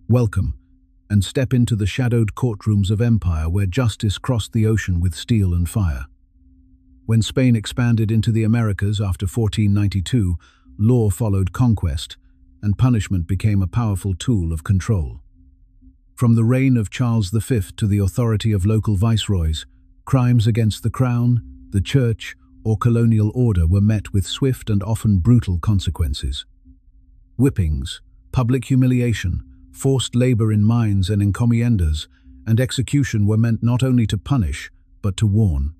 Welcome, and step into the shadowed courtrooms of empire where justice crossed the ocean with steel and fire. When Spain expanded into the Americas after 1492, law followed conquest, and punishment became a powerful tool of control. From the reign of Charles V to the authority of local viceroys, crimes against the crown, the church, or colonial order were met with swift and often brutal consequences. Whippings, public humiliation, forced labor in mines and encomiendas, and execution were meant not only to punish, but to warn.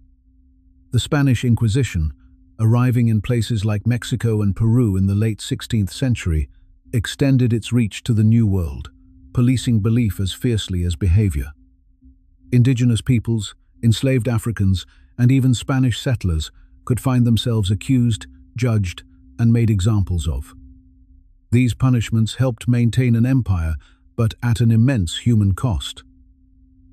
The Spanish Inquisition, arriving in places like Mexico and Peru in the late 16th century, extended its reach to the New World, policing belief as fiercely as behavior. Indigenous peoples, enslaved Africans, and even Spanish settlers could find themselves accused, judged, and made examples of. These punishments helped maintain an empire, but at an immense human cost.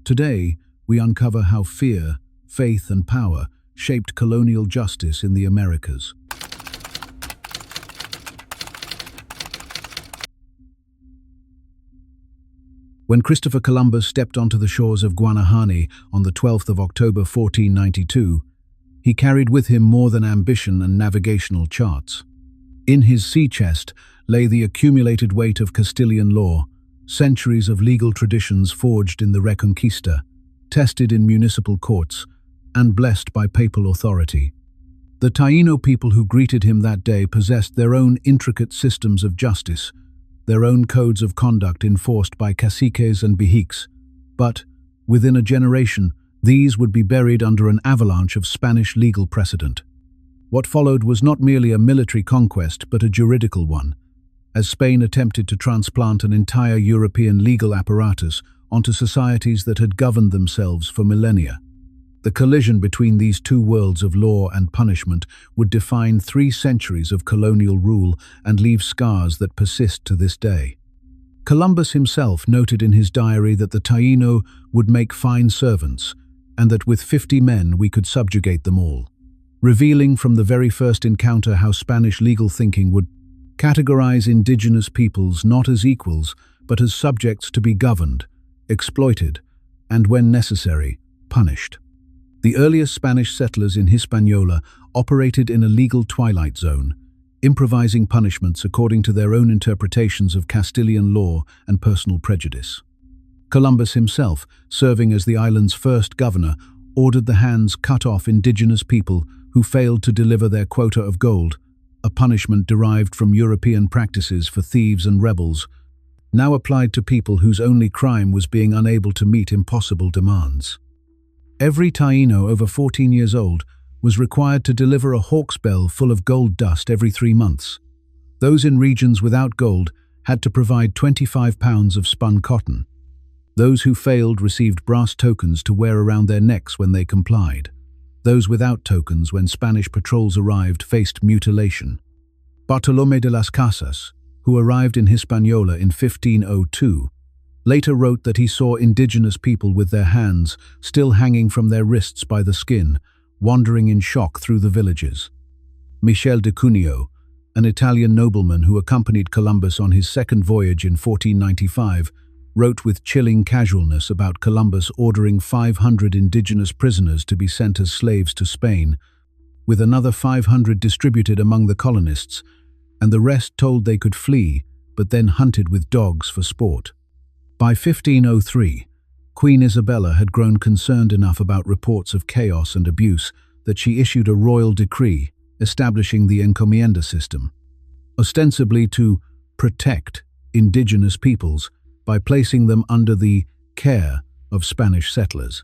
Today, we uncover how fear, faith, and power shaped colonial justice in the Americas. When Christopher Columbus stepped onto the shores of Guanahani on the 12th of October 1492, he carried with him more than ambition and navigational charts. In his sea chest lay the accumulated weight of Castilian law, centuries of legal traditions forged in the Reconquista, tested in municipal courts, and blessed by papal authority. The Taíno people who greeted him that day possessed their own intricate systems of justice, their own codes of conduct enforced by caciques and behiques. But, within a generation, these would be buried under an avalanche of Spanish legal precedent. What followed was not merely a military conquest, but a juridical one, as Spain attempted to transplant an entire European legal apparatus onto societies that had governed themselves for millennia. The collision between these two worlds of law and punishment would define 3 centuries of colonial rule and leave scars that persist to this day. Columbus himself noted in his diary that the Taíno would make fine servants, and that with 50 men we could subjugate them all, revealing from the very first encounter how Spanish legal thinking would categorize indigenous peoples not as equals, but as subjects to be governed, exploited, and when necessary, punished. The earliest Spanish settlers in Hispaniola operated in a legal twilight zone, improvising punishments according to their own interpretations of Castilian law and personal prejudice. Columbus himself, serving as the island's first governor, ordered the hands cut off indigenous people who failed to deliver their quota of gold, a punishment derived from European practices for thieves and rebels, now applied to people whose only crime was being unable to meet impossible demands. Every Taíno over 14 years old was required to deliver a hawk's bell full of gold dust every 3 months. Those in regions without gold had to provide 25 pounds of spun cotton. Those who failed received brass tokens to wear around their necks when they complied. Those without tokens, when Spanish patrols arrived, faced mutilation. Bartolomé de las Casas, who arrived in Hispaniola in 1502, later wrote that he saw indigenous people with their hands still hanging from their wrists by the skin, wandering in shock through the villages. Michel de Cuneo, an Italian nobleman who accompanied Columbus on his second voyage in 1495, wrote with chilling casualness about Columbus ordering 500 indigenous prisoners to be sent as slaves to Spain, with another 500 distributed among the colonists, and the rest told they could flee, but then hunted with dogs for sport. By 1503, Queen Isabella had grown concerned enough about reports of chaos and abuse that she issued a royal decree establishing the encomienda system, ostensibly to protect indigenous peoples by placing them under the care of Spanish settlers.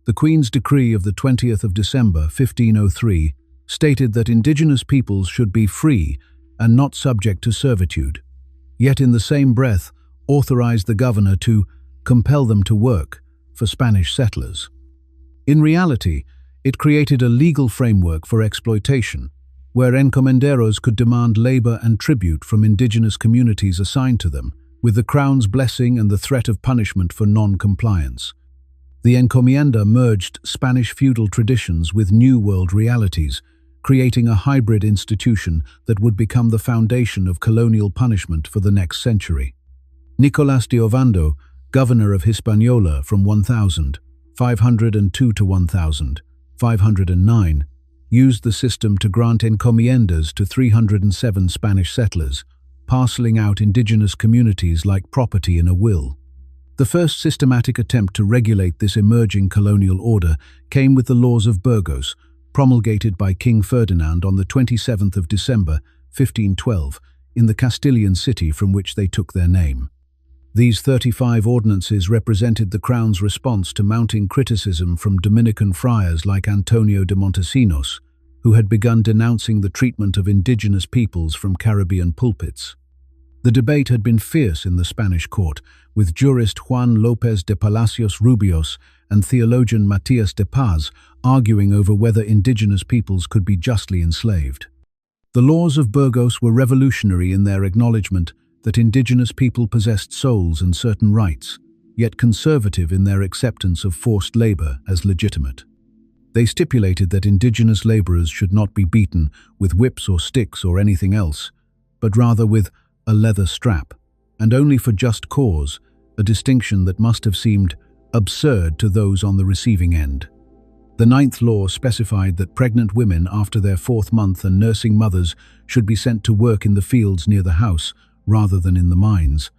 The Queen's decree of the 20th of December 1503 stated that indigenous peoples should be free and not subject to servitude, yet in the same breath authorized the governor to compel them to work for Spanish settlers. In reality, it created a legal framework for exploitation, where encomenderos could demand labor and tribute from indigenous communities assigned to them, with the Crown's blessing and the threat of punishment for non-compliance. The encomienda merged Spanish feudal traditions with New World realities, creating a hybrid institution that would become the foundation of colonial punishment for the next century. Nicolás de Ovando, governor of Hispaniola from 1502 to 1509, used the system to grant encomiendas to 307 Spanish settlers, parceling out indigenous communities like property in a will. The first systematic attempt to regulate this emerging colonial order came with the Laws of Burgos, promulgated by King Ferdinand on the 27th of December, 1512, in the Castilian city from which they took their name. These 35 ordinances represented the Crown's response to mounting criticism from Dominican friars like Antonio de Montesinos, who had begun denouncing the treatment of indigenous peoples from Caribbean pulpits. The debate had been fierce in the Spanish court, with jurist Juan López de Palacios Rubios and theologian Matías de Paz arguing over whether indigenous peoples could be justly enslaved. The Laws of Burgos were revolutionary in their acknowledgement that indigenous people possessed souls and certain rights, yet conservative in their acceptance of forced labor as legitimate. They stipulated that indigenous laborers should not be beaten with whips or sticks or anything else, but rather with a leather strap, and only for just cause, a distinction that must have seemed absurd to those on the receiving end. The ninth law specified that pregnant women after their 4th month and nursing mothers should be sent to work in the fields near the house rather than in the mines,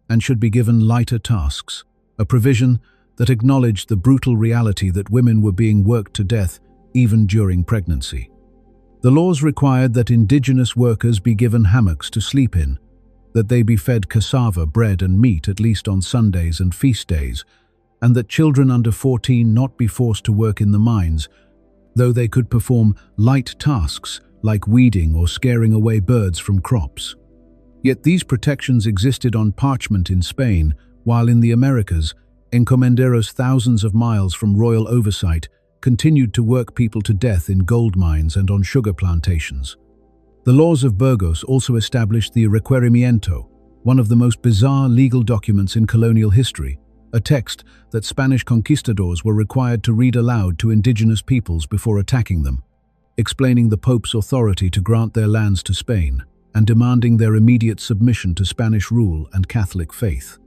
and should be given lighter tasks, a provision that acknowledged the brutal reality that women were being worked to death even during pregnancy. The laws required that indigenous workers be given hammocks to sleep in, that they be fed cassava, bread and meat at least on Sundays and feast days, and that children under 14 not be forced to work in the mines, though they could perform light tasks like weeding or scaring away birds from crops. Yet these protections existed on parchment in Spain, while in the Americas, encomenderos thousands of miles from royal oversight continued to work people to death in gold mines and on sugar plantations. The Laws of Burgos also established the requerimiento, one of the most bizarre legal documents in colonial history, a text that Spanish conquistadors were required to read aloud to indigenous peoples before attacking them, explaining the Pope's authority to grant their lands to Spain and demanding their immediate submission to Spanish rule and Catholic faith.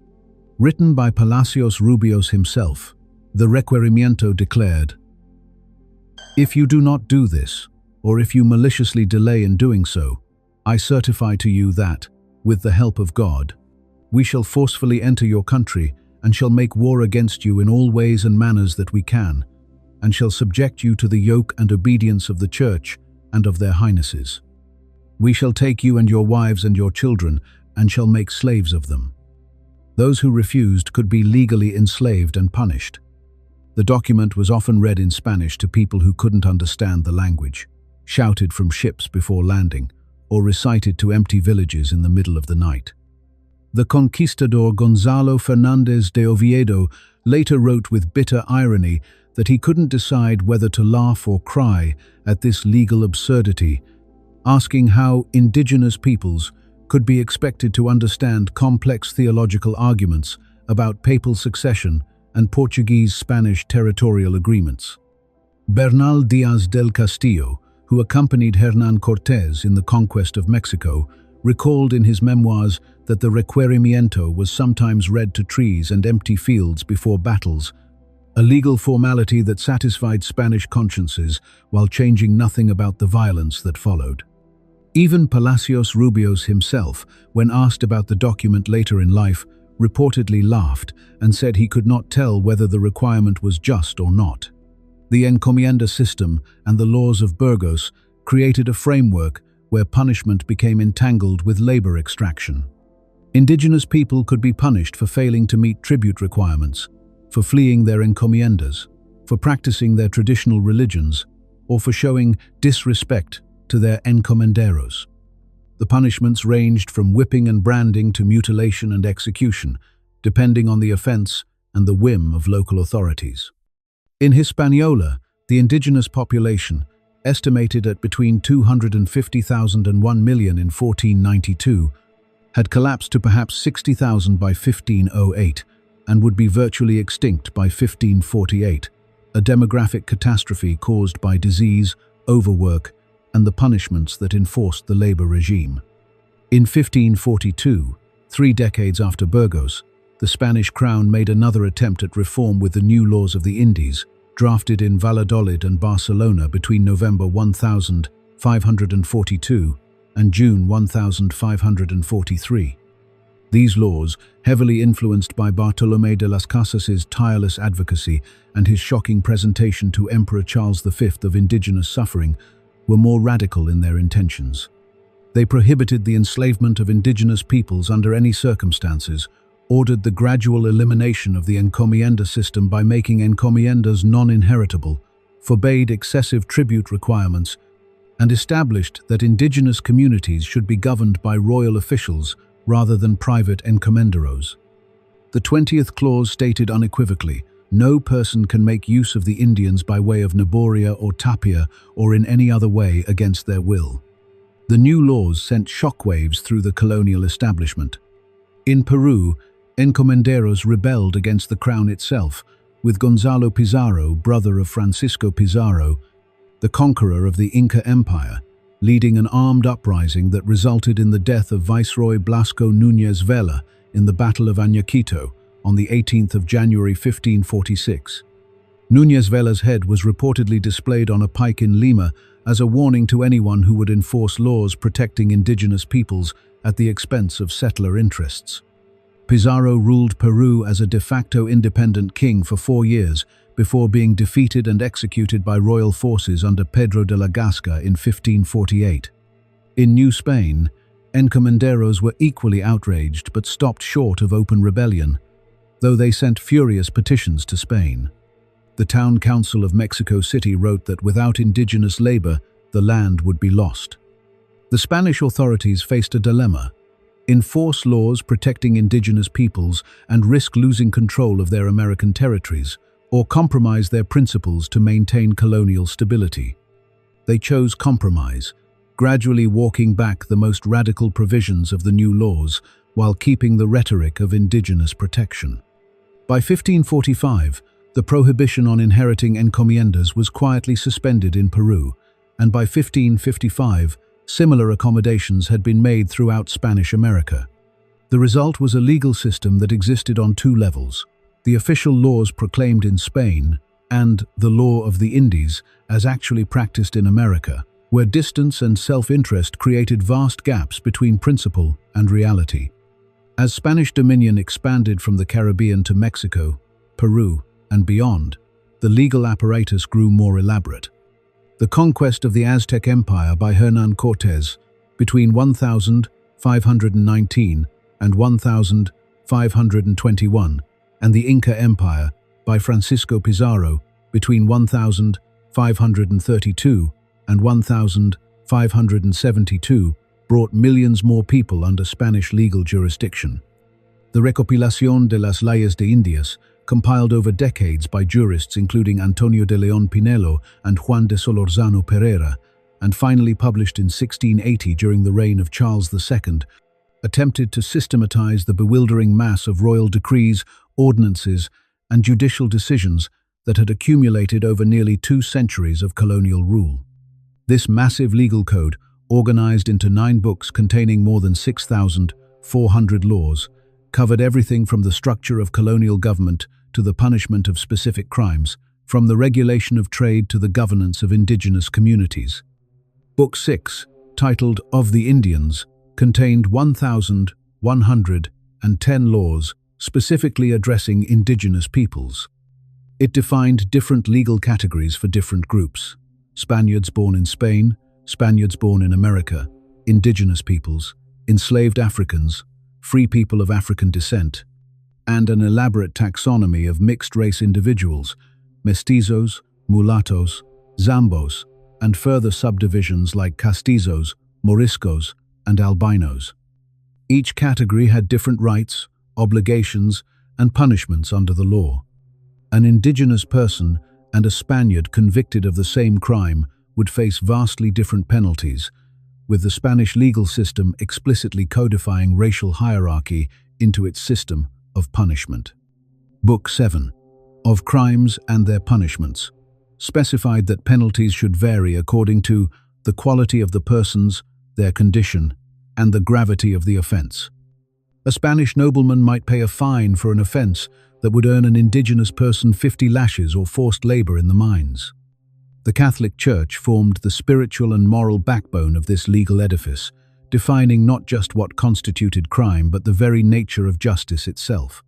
Written by Palacios Rubios himself, the requerimiento declared, "If you do not do this, or if you maliciously delay in doing so, I certify to you that, with the help of God, we shall forcefully enter your country and shall make war against you in all ways and manners that we can, and shall subject you to the yoke and obedience of the Church and of their highnesses. We shall take you and your wives and your children, and shall make slaves of them." Those who refused could be legally enslaved and punished. The document was often read in Spanish to people who couldn't understand the language, shouted from ships before landing, or recited to empty villages in the middle of the night. The conquistador Gonzalo Fernández de Oviedo later wrote with bitter irony that he couldn't decide whether to laugh or cry at this legal absurdity, asking how indigenous peoples could be expected to understand complex theological arguments about papal succession and Portuguese-Spanish territorial agreements. Bernal Díaz del Castillo, who accompanied Hernán Cortés in the conquest of Mexico, recalled in his memoirs that the requerimiento was sometimes read to trees and empty fields before battles, a legal formality that satisfied Spanish consciences while changing nothing about the violence that followed. Even Palacios Rubios himself, when asked about the document later in life, reportedly laughed and said he could not tell whether the requirement was just or not. The encomienda system and the Laws of Burgos created a framework where punishment became entangled with labor extraction. Indigenous people could be punished for failing to meet tribute requirements, for fleeing their encomiendas, for practicing their traditional religions, or for showing disrespect to their encomenderos. The punishments ranged from whipping and branding to mutilation and execution, depending on the offense and the whim of local authorities. In Hispaniola, the indigenous population, estimated at between 250,000 and 1 million in 1492, had collapsed to perhaps 60,000 by 1508 and would be virtually extinct by 1548, a demographic catastrophe caused by disease, overwork, and the punishments that enforced the labor regime. In 1542, 3 decades after Burgos, the Spanish crown made another attempt at reform with the new laws of the Indies, drafted in Valladolid and Barcelona between November 1542 and June 1543. These laws, heavily influenced by Bartolomé de las Casas's tireless advocacy and his shocking presentation to Emperor Charles V of indigenous suffering, were more radical in their intentions. They prohibited the enslavement of indigenous peoples under any circumstances, ordered the gradual elimination of the encomienda system by making encomiendas non-inheritable, forbade excessive tribute requirements, and established that indigenous communities should be governed by royal officials rather than private encomenderos. The 20th clause stated unequivocally, no person can make use of the Indians by way of naboria or tapia or in any other way against their will. The new laws sent shockwaves through the colonial establishment. In Peru, encomenderos rebelled against the crown itself, with Gonzalo Pizarro, brother of Francisco Pizarro, the conqueror of the Inca Empire, leading an armed uprising that resulted in the death of Viceroy Blasco Núñez Vela in the Battle of Ayacucho on the 18th of January 1546. Núñez Vela's head was reportedly displayed on a pike in Lima as a warning to anyone who would enforce laws protecting indigenous peoples at the expense of settler interests. Pizarro ruled Peru as a de facto independent king for 4 years before being defeated and executed by royal forces under Pedro de la Gasca in 1548. In New Spain, encomenderos were equally outraged but stopped short of open rebellion, though they sent furious petitions to Spain. The town council of Mexico City wrote that without indigenous labor, the land would be lost. The Spanish authorities faced a dilemma: enforce laws protecting indigenous peoples and risk losing control of their American territories, or compromise their principles to maintain colonial stability. They chose compromise, gradually walking back the most radical provisions of the new laws while keeping the rhetoric of indigenous protection. By 1545, the prohibition on inheriting encomiendas was quietly suspended in Peru, and by 1555, similar accommodations had been made throughout Spanish America. The result was a legal system that existed on 2 levels: the official laws proclaimed in Spain and the law of the Indies as actually practiced in America, where distance and self-interest created vast gaps between principle and reality. As Spanish dominion expanded from the Caribbean to Mexico, Peru, and beyond, the legal apparatus grew more elaborate. The conquest of the Aztec Empire by Hernán Cortés between 1519 and 1521, and the Inca Empire by Francisco Pizarro between 1532 and 1572 brought millions more people under Spanish legal jurisdiction. The Recopilación de las Leyes de Indias, compiled over decades by jurists including Antonio de León Pinelo and Juan de Solorzano Pereira, and finally published in 1680 during the reign of Charles II, attempted to systematize the bewildering mass of royal decrees, ordinances, and judicial decisions that had accumulated over nearly 2 centuries of colonial rule. This massive legal code, organized into 9 books containing more than 6,400 laws, covered everything from the structure of colonial government to the punishment of specific crimes, from the regulation of trade to the governance of indigenous communities. Book 6, titled Of the Indians, contained 1,110 laws specifically addressing indigenous peoples. It defined different legal categories for different groups: Spaniards born in Spain, Spaniards born in America, indigenous peoples, enslaved Africans, free people of African descent, and an elaborate taxonomy of mixed-race individuals, mestizos, mulattoes, zambos, and further subdivisions like castizos, moriscos, and albinos. Each category had different rights, obligations, and punishments under the law. An indigenous person and a Spaniard convicted of the same crime would face vastly different penalties, with the Spanish legal system explicitly codifying racial hierarchy into its system of punishment. Book 7, Of Crimes and Their Punishments, specified that penalties should vary according to the quality of the persons, their condition, and the gravity of the offense. A Spanish nobleman might pay a fine for an offense that would earn an indigenous person 50 lashes or forced labor in the mines. The Catholic Church formed the spiritual and moral backbone of this legal edifice, defining not just what constituted crime but the very nature of justice itself.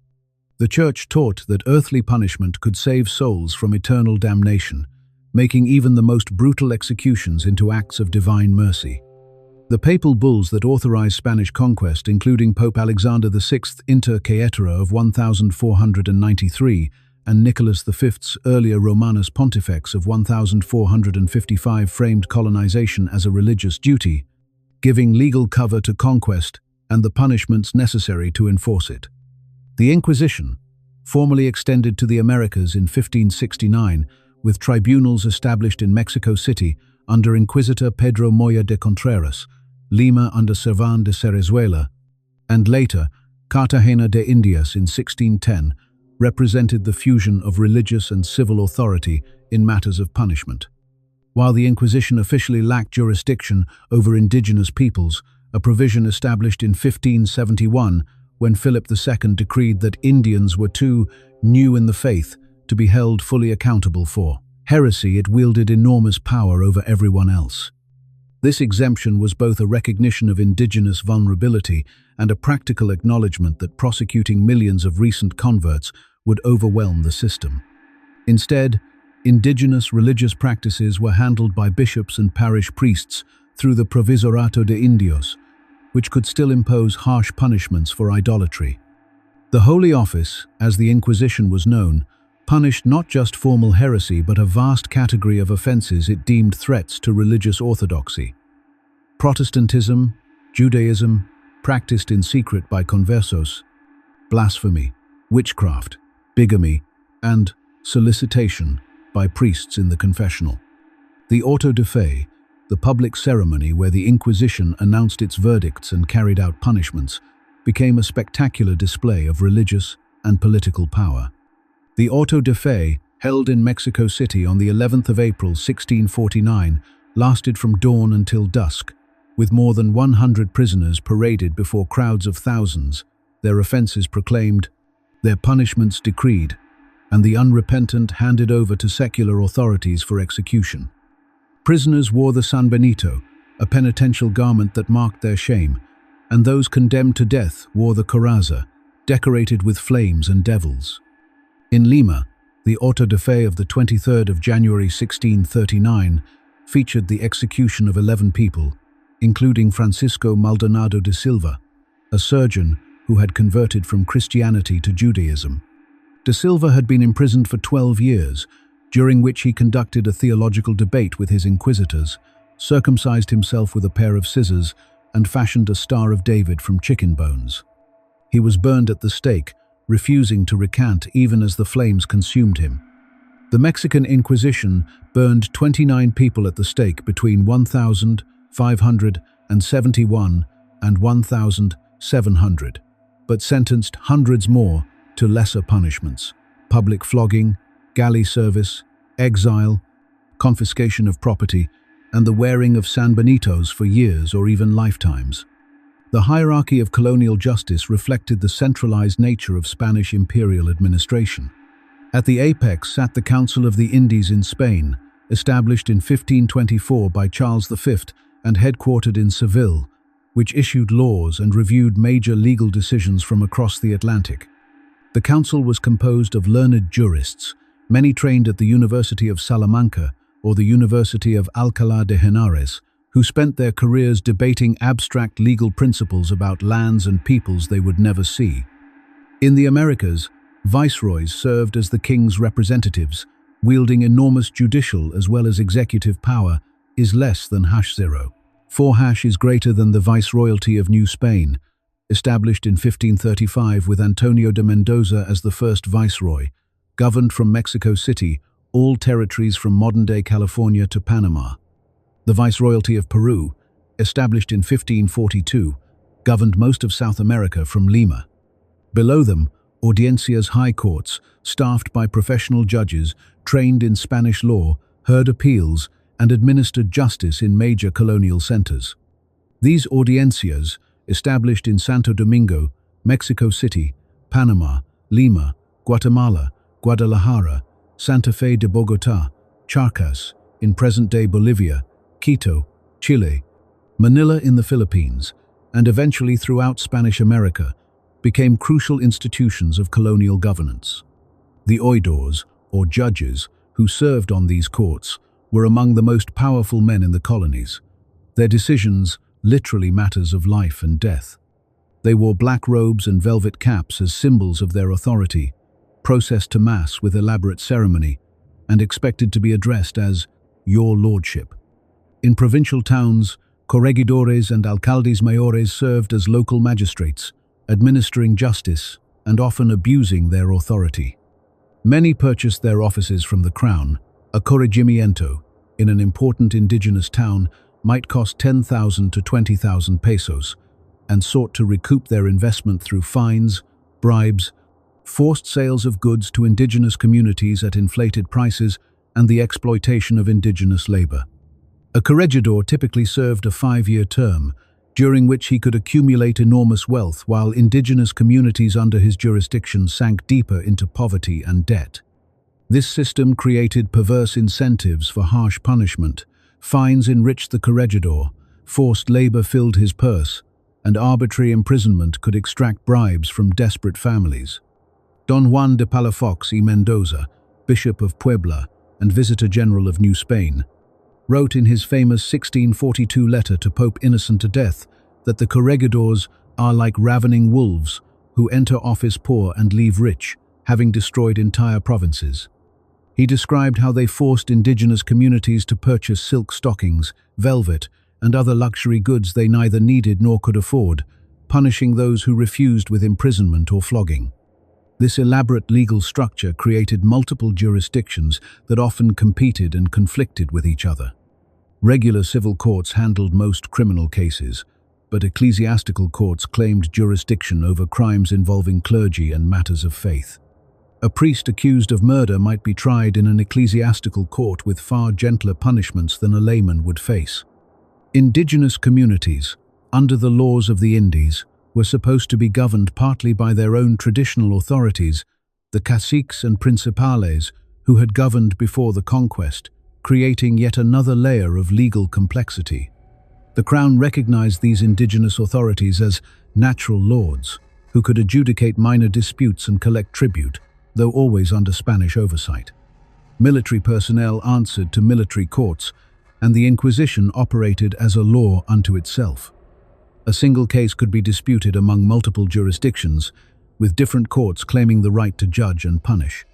The Church taught that earthly punishment could save souls from eternal damnation, making even the most brutal executions into acts of divine mercy. The papal bulls that authorized Spanish conquest, including Pope Alexander VI Inter Caetera of 1493 and Nicholas V's earlier Romanus Pontifex of 1455, framed colonization as a religious duty, giving legal cover to conquest and the punishments necessary to enforce it. The Inquisition, formally extended to the Americas in 1569, with tribunals established in Mexico City under Inquisitor Pedro Moya de Contreras, Lima under Servan de Cerezuela, and later Cartagena de Indias in 1610, represented the fusion of religious and civil authority in matters of punishment. While the Inquisition officially lacked jurisdiction over indigenous peoples, a provision established in 1571 when Philip II decreed that Indians were too new in the faith to be held fully accountable for heresy, it wielded enormous power over everyone else. This exemption was both a recognition of indigenous vulnerability and a practical acknowledgement that prosecuting millions of recent converts would overwhelm the system. Instead, indigenous religious practices were handled by bishops and parish priests through the Provisorato de Indios, which could still impose harsh punishments for idolatry. The Holy Office, as the Inquisition was known, punished not just formal heresy but a vast category of offenses it deemed threats to religious orthodoxy. Protestantism, Judaism, practiced in secret by conversos, blasphemy, witchcraft, bigamy, and solicitation by priests in the confessional. The auto de fe, the public ceremony where the Inquisition announced its verdicts and carried out punishments, became a spectacular display of religious and political power. The auto de fe, held in Mexico City on the 11th of April 1649, lasted from dawn until dusk, with more than 100 prisoners paraded before crowds of thousands, their offenses proclaimed, their punishments decreed, and the unrepentant handed over to secular authorities for execution. Prisoners wore the San Benito, a penitential garment that marked their shame, and those condemned to death wore the coraza, decorated with flames and devils. In Lima, the auto de fe of the 23rd of January 1639 featured the execution of 11 people, including Francisco Maldonado de Silva, a surgeon who had converted from Christianity to Judaism. De Silva had been imprisoned for 12 years, during which he conducted a theological debate with his inquisitors, circumcised himself with a pair of scissors, and fashioned a Star of David from chicken bones. He was burned at the stake, refusing to recant even as the flames consumed him. The Mexican Inquisition burned 29 people at the stake between 1571 and 1700, but sentenced hundreds more to lesser punishments: public flogging, galley service, exile, confiscation of property, and the wearing of San Benitos for years or even lifetimes. The hierarchy of colonial justice reflected the centralized nature of Spanish imperial administration. At the apex sat the Council of the Indies in Spain, established in 1524 by Charles V and headquartered in Seville, which issued laws and reviewed major legal decisions from across the Atlantic. The council was composed of learned jurists, many trained at the University of Salamanca or the University of Alcalá de Henares, who spent their careers debating abstract legal principles about lands and peoples they would never see. In the Americas, viceroys served as the king's representatives, wielding enormous judicial as well as executive power, is less than #0. 4# is greater than the Viceroyalty of New Spain, established in 1535 with Antonio de Mendoza as the first viceroy, governed from Mexico City, all territories from modern-day California to Panama. The Viceroyalty of Peru, established in 1542, governed most of South America from Lima. Below them, Audiencia's high courts, staffed by professional judges trained in Spanish law, heard appeals and administered justice in major colonial centers. These audiencias, established in Santo Domingo, Mexico City, Panama, Lima, Guatemala, Guadalajara, Santa Fe de Bogotá, Charcas, in present-day Bolivia, Quito, Chile, Manila in the Philippines, and eventually throughout Spanish America, became crucial institutions of colonial governance. The oidores, or judges, who served on these courts, were among the most powerful men in the colonies. Their decisions, literally matters of life and death. They wore black robes and velvet caps as symbols of their authority, processed to mass with elaborate ceremony, and expected to be addressed as "Your Lordship." In provincial towns, corregidores and alcaldes mayores served as local magistrates, administering justice and often abusing their authority. Many purchased their offices from the crown. A corregimiento, in an important indigenous town, might cost 10,000 to 20,000 pesos, and sought to recoup their investment through fines, bribes, forced sales of goods to indigenous communities at inflated prices, and the exploitation of indigenous labor. A corregidor typically served a 5-year term, during which he could accumulate enormous wealth while indigenous communities under his jurisdiction sank deeper into poverty and debt. This system created perverse incentives for harsh punishment. Fines enriched the corregidor, forced labor filled his purse, and arbitrary imprisonment could extract bribes from desperate families. Don Juan de Palafox y Mendoza, Bishop of Puebla and Visitor General of New Spain, wrote in his famous 1642 letter to Pope Innocent X that the corregidors are like ravening wolves who enter office poor and leave rich, having destroyed entire provinces. He described how they forced indigenous communities to purchase silk stockings, velvet, and other luxury goods they neither needed nor could afford, punishing those who refused with imprisonment or flogging. This elaborate legal structure created multiple jurisdictions that often competed and conflicted with each other. Regular civil courts handled most criminal cases, but ecclesiastical courts claimed jurisdiction over crimes involving clergy and matters of faith. A priest accused of murder might be tried in an ecclesiastical court with far gentler punishments than a layman would face. Indigenous communities, under the laws of the Indies, were supposed to be governed partly by their own traditional authorities, the caciques and principales, who had governed before the conquest, creating yet another layer of legal complexity. The Crown recognized these indigenous authorities as natural lords, who could adjudicate minor disputes and collect tribute, though always under Spanish oversight. Military personnel answered to military courts, and the Inquisition operated as a law unto itself. A single case could be disputed among multiple jurisdictions, with different courts claiming the right to judge and punish.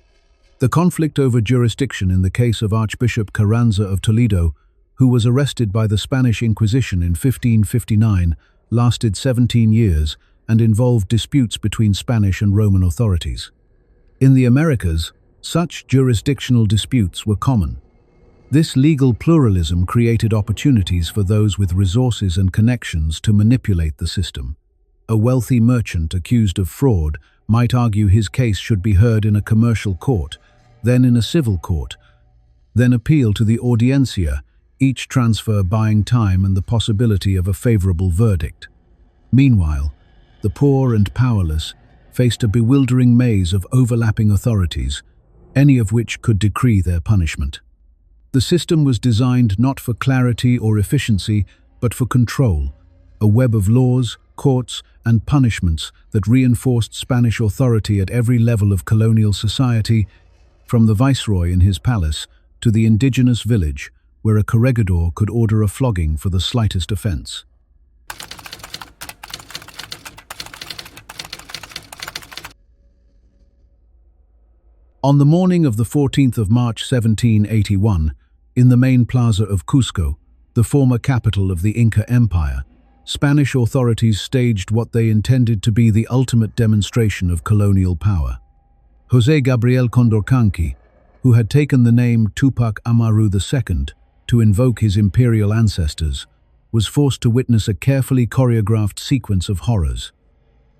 The conflict over jurisdiction in the case of Archbishop Carranza of Toledo, who was arrested by the Spanish Inquisition in 1559, lasted 17 years and involved disputes between Spanish and Roman authorities. In the Americas, such jurisdictional disputes were common. This legal pluralism created opportunities for those with resources and connections to manipulate the system. A wealthy merchant accused of fraud might argue his case should be heard in a commercial court, then in a civil court, then appeal to the audiencia, each transfer buying time and the possibility of a favorable verdict. Meanwhile, the poor and powerless faced a bewildering maze of overlapping authorities, any of which could decree their punishment. The system was designed not for clarity or efficiency, but for control, a web of laws, courts, and punishments that reinforced Spanish authority at every level of colonial society, from the viceroy in his palace to the indigenous village, where a corregidor could order a flogging for the slightest offense. On the morning of the 14th of March 1781, in the main plaza of Cusco, the former capital of the Inca Empire, Spanish authorities staged what they intended to be the ultimate demonstration of colonial power. José Gabriel Condorcanqui, who had taken the name Tupac Amaru II to invoke his imperial ancestors, was forced to witness a carefully choreographed sequence of horrors.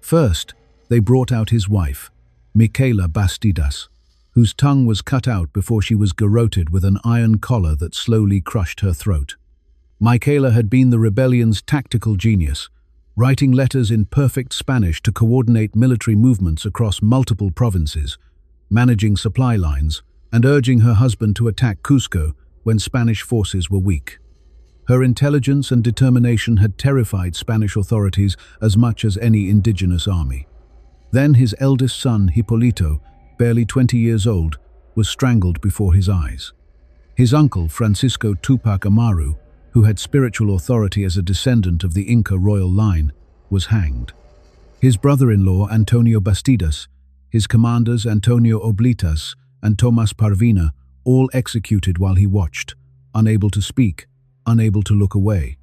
First, they brought out his wife, Micaela Bastidas, whose tongue was cut out before she was garroted with an iron collar that slowly crushed her throat. Micaela had been the rebellion's tactical genius, writing letters in perfect Spanish to coordinate military movements across multiple provinces, managing supply lines, and urging her husband to attack Cusco when Spanish forces were weak. Her intelligence and determination had terrified Spanish authorities as much as any indigenous army. Then his eldest son, Hipólito, barely 20 years old, was strangled before his eyes. His uncle, Francisco Tupac Amaru, who had spiritual authority as a descendant of the Inca royal line, was hanged. His brother-in-law, Antonio Bastidas, his commanders, Antonio Oblitas and Tomas Parvina, all executed while he watched, unable to speak, unable to look away.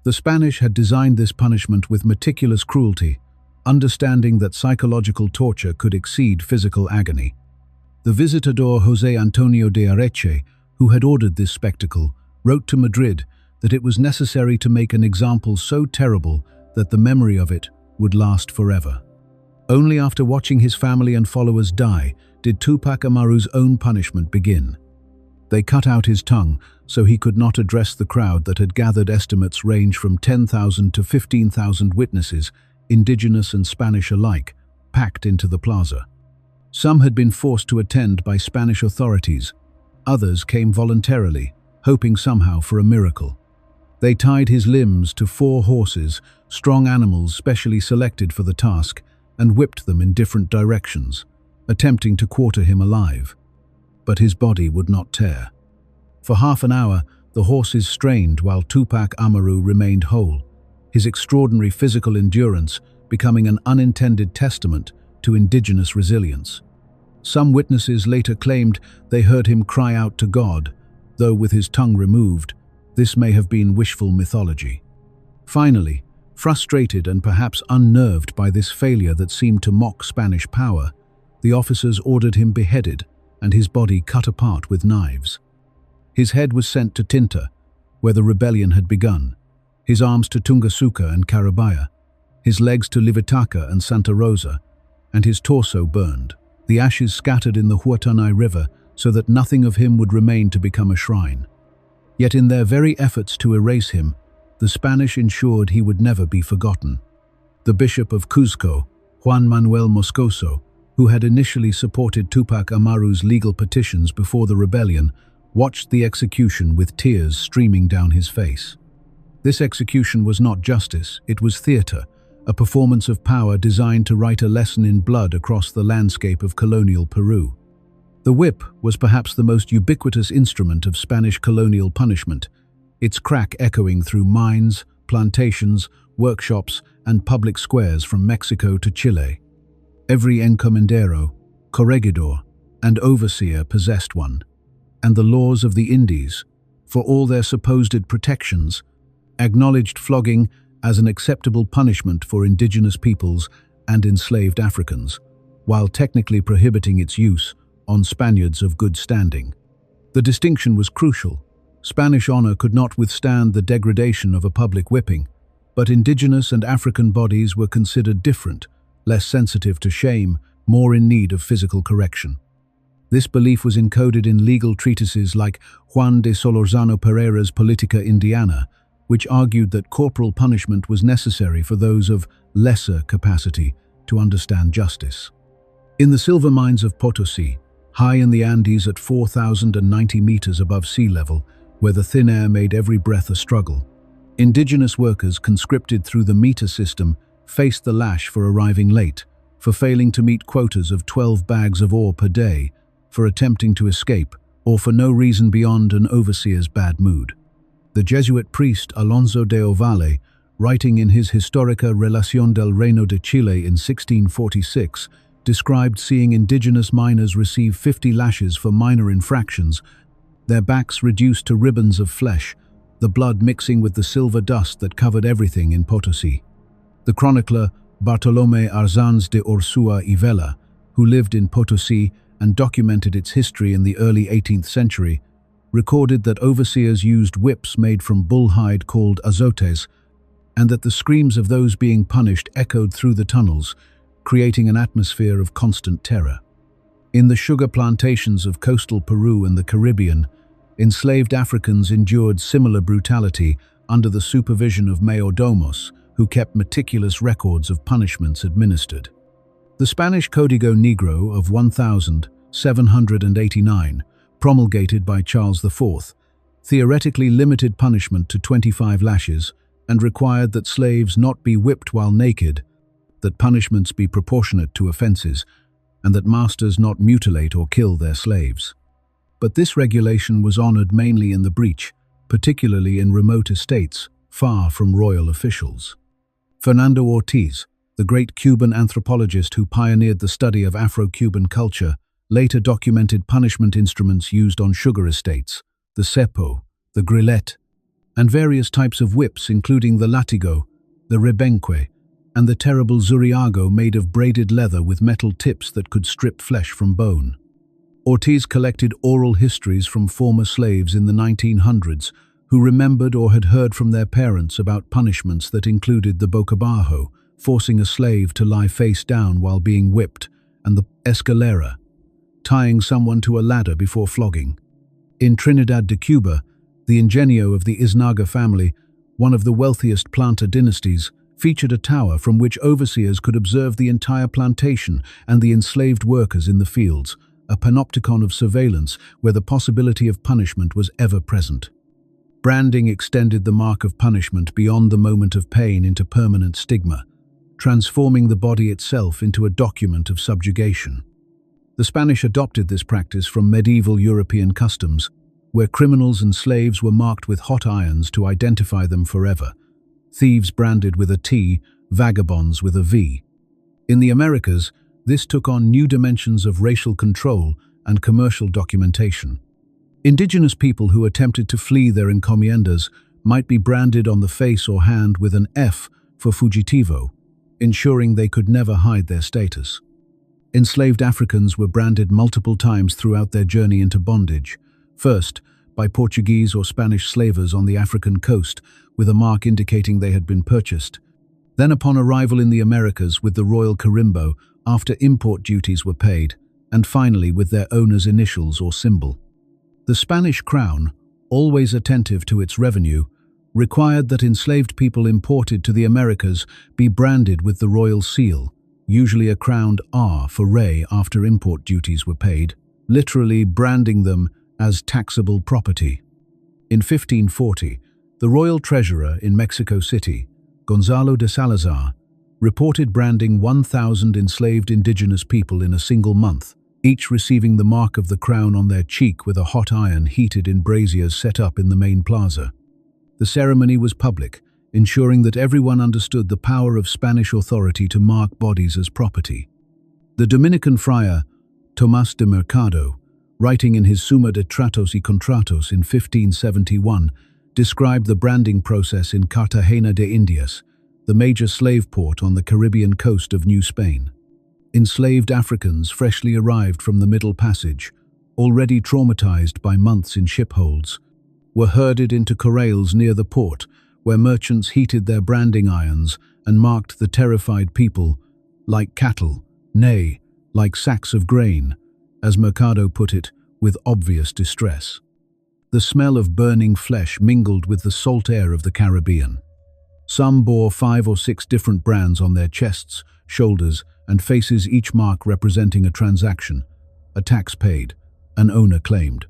The Spanish had designed this punishment with meticulous cruelty, understanding that psychological torture could exceed physical agony. The visitador José Antonio de Areche, who had ordered this spectacle, wrote to Madrid that it was necessary to make an example so terrible that the memory of it would last forever. Only after watching his family and followers die did Tupac Amaru's own punishment begin. They cut out his tongue so he could not address the crowd that had gathered. Estimates range from 10,000 to 15,000 witnesses, indigenous and Spanish alike, packed into the plaza. Some had been forced to attend by Spanish authorities. Others came voluntarily, hoping somehow for a miracle. They tied his limbs to 4 horses, strong animals specially selected for the task, and whipped them in different directions, attempting to quarter him alive. But his body would not tear. For half an hour, the horses strained while Tupac Amaru remained whole, his extraordinary physical endurance becoming an unintended testament to indigenous resilience. Some witnesses later claimed they heard him cry out to God, though with his tongue removed, this may have been wishful mythology. Finally, frustrated and perhaps unnerved by this failure that seemed to mock Spanish power, the officers ordered him beheaded and his body cut apart with knives. His head was sent to Tinta, where the rebellion had begun, his arms to Tungasuka and Carabaya, his legs to Livitaca and Santa Rosa, and his torso burned, the ashes scattered in the Huatanay River so that nothing of him would remain to become a shrine. Yet in their very efforts to erase him, the Spanish ensured he would never be forgotten. The Bishop of Cuzco, Juan Manuel Moscoso, who had initially supported Tupac Amaru's legal petitions before the rebellion, watched the execution with tears streaming down his face. This execution was not justice, it was theater, a performance of power designed to write a lesson in blood across the landscape of colonial Peru. The whip was perhaps the most ubiquitous instrument of Spanish colonial punishment, its crack echoing through mines, plantations, workshops, and public squares from Mexico to Chile. Every encomendero, corregidor, and overseer possessed one, and the laws of the Indies, for all their supposed protections, acknowledged flogging as an acceptable punishment for indigenous peoples and enslaved Africans, while technically prohibiting its use on Spaniards of good standing. The distinction was crucial. Spanish honor could not withstand the degradation of a public whipping, but indigenous and African bodies were considered different, less sensitive to shame, more in need of physical correction. This belief was encoded in legal treatises like Juan de Solorzano Pereira's Politica Indiana, which argued that corporal punishment was necessary for those of lesser capacity to understand justice. In the silver mines of Potosí, high in the Andes at 4,090 meters above sea level, where the thin air made every breath a struggle, indigenous workers conscripted through the meter system faced the lash for arriving late, for failing to meet quotas of 12 bags of ore per day, for attempting to escape, or for no reason beyond an overseer's bad mood. The Jesuit priest Alonso de Ovalle, writing in his Histórica Relación del Reino de Chile in 1646, described seeing indigenous miners receive 50 lashes for minor infractions, their backs reduced to ribbons of flesh, the blood mixing with the silver dust that covered everything in Potosí. The chronicler Bartolomé Arzanz de Ursúa y Vela, who lived in Potosí and documented its history in the early 18th century, recorded that overseers used whips made from bull hide called azotes, and that the screams of those being punished echoed through the tunnels, creating an atmosphere of constant terror. In the sugar plantations of coastal Peru and the Caribbean, enslaved Africans endured similar brutality under the supervision of mayordomos, who kept meticulous records of punishments administered. The Spanish Código Negro of 1789, promulgated by Charles IV, theoretically limited punishment to 25 lashes and required that slaves not be whipped while naked, that punishments be proportionate to offenses, and that masters not mutilate or kill their slaves. But this regulation was honored mainly in the breach, particularly in remote estates, far from royal officials. Fernando Ortiz, the great Cuban anthropologist who pioneered the study of Afro-Cuban culture, later documented punishment instruments used on sugar estates, the cepo, the grillet, and various types of whips including the latigo, the rebenque, and the terrible zuriago made of braided leather with metal tips that could strip flesh from bone. Ortiz collected oral histories from former slaves in the 1900s who remembered or had heard from their parents about punishments that included the bocabajo, forcing a slave to lie face down while being whipped, and the escalera, tying someone to a ladder before flogging. In Trinidad de Cuba, the ingenio of the Iznaga family, one of the wealthiest planter dynasties, featured a tower from which overseers could observe the entire plantation and the enslaved workers in the fields, a panopticon of surveillance where the possibility of punishment was ever present. Branding extended the mark of punishment beyond the moment of pain into permanent stigma, transforming the body itself into a document of subjugation. The Spanish adopted this practice from medieval European customs, where criminals and slaves were marked with hot irons to identify them forever. Thieves branded with a T, vagabonds with a V. In the Americas, this took on new dimensions of racial control and commercial documentation. Indigenous people who attempted to flee their encomiendas might be branded on the face or hand with an F for fugitivo, ensuring they could never hide their status. Enslaved Africans were branded multiple times throughout their journey into bondage, first by Portuguese or Spanish slavers on the African coast with a mark indicating they had been purchased, then upon arrival in the Americas with the royal carimbo after import duties were paid, and finally with their owner's initials or symbol. The Spanish crown, always attentive to its revenue, required that enslaved people imported to the Americas be branded with the royal seal, usually a crowned R for Rey after import duties were paid, literally branding them as taxable property. In 1540, the royal treasurer in Mexico City, Gonzalo de Salazar, reported branding 1,000 enslaved indigenous people in a single month, each receiving the mark of the crown on their cheek with a hot iron heated in braziers set up in the main plaza. The ceremony was public, ensuring that everyone understood the power of Spanish authority to mark bodies as property. The Dominican friar, Tomás de Mercado, writing in his Suma de Tratos y Contratos in 1571, described the branding process in Cartagena de Indias, the major slave port on the Caribbean coast of New Spain. Enslaved Africans freshly arrived from the Middle Passage, already traumatized by months in shipholds, were herded into corrals near the port, where merchants heated their branding irons and marked the terrified people like cattle, nay, like sacks of grain, as Mercado put it, with obvious distress. The smell of burning flesh mingled with the salt air of the Caribbean. Some bore 5 or 6 different brands on their chests, shoulders, and faces, each mark representing a transaction, a tax paid, an owner claimed.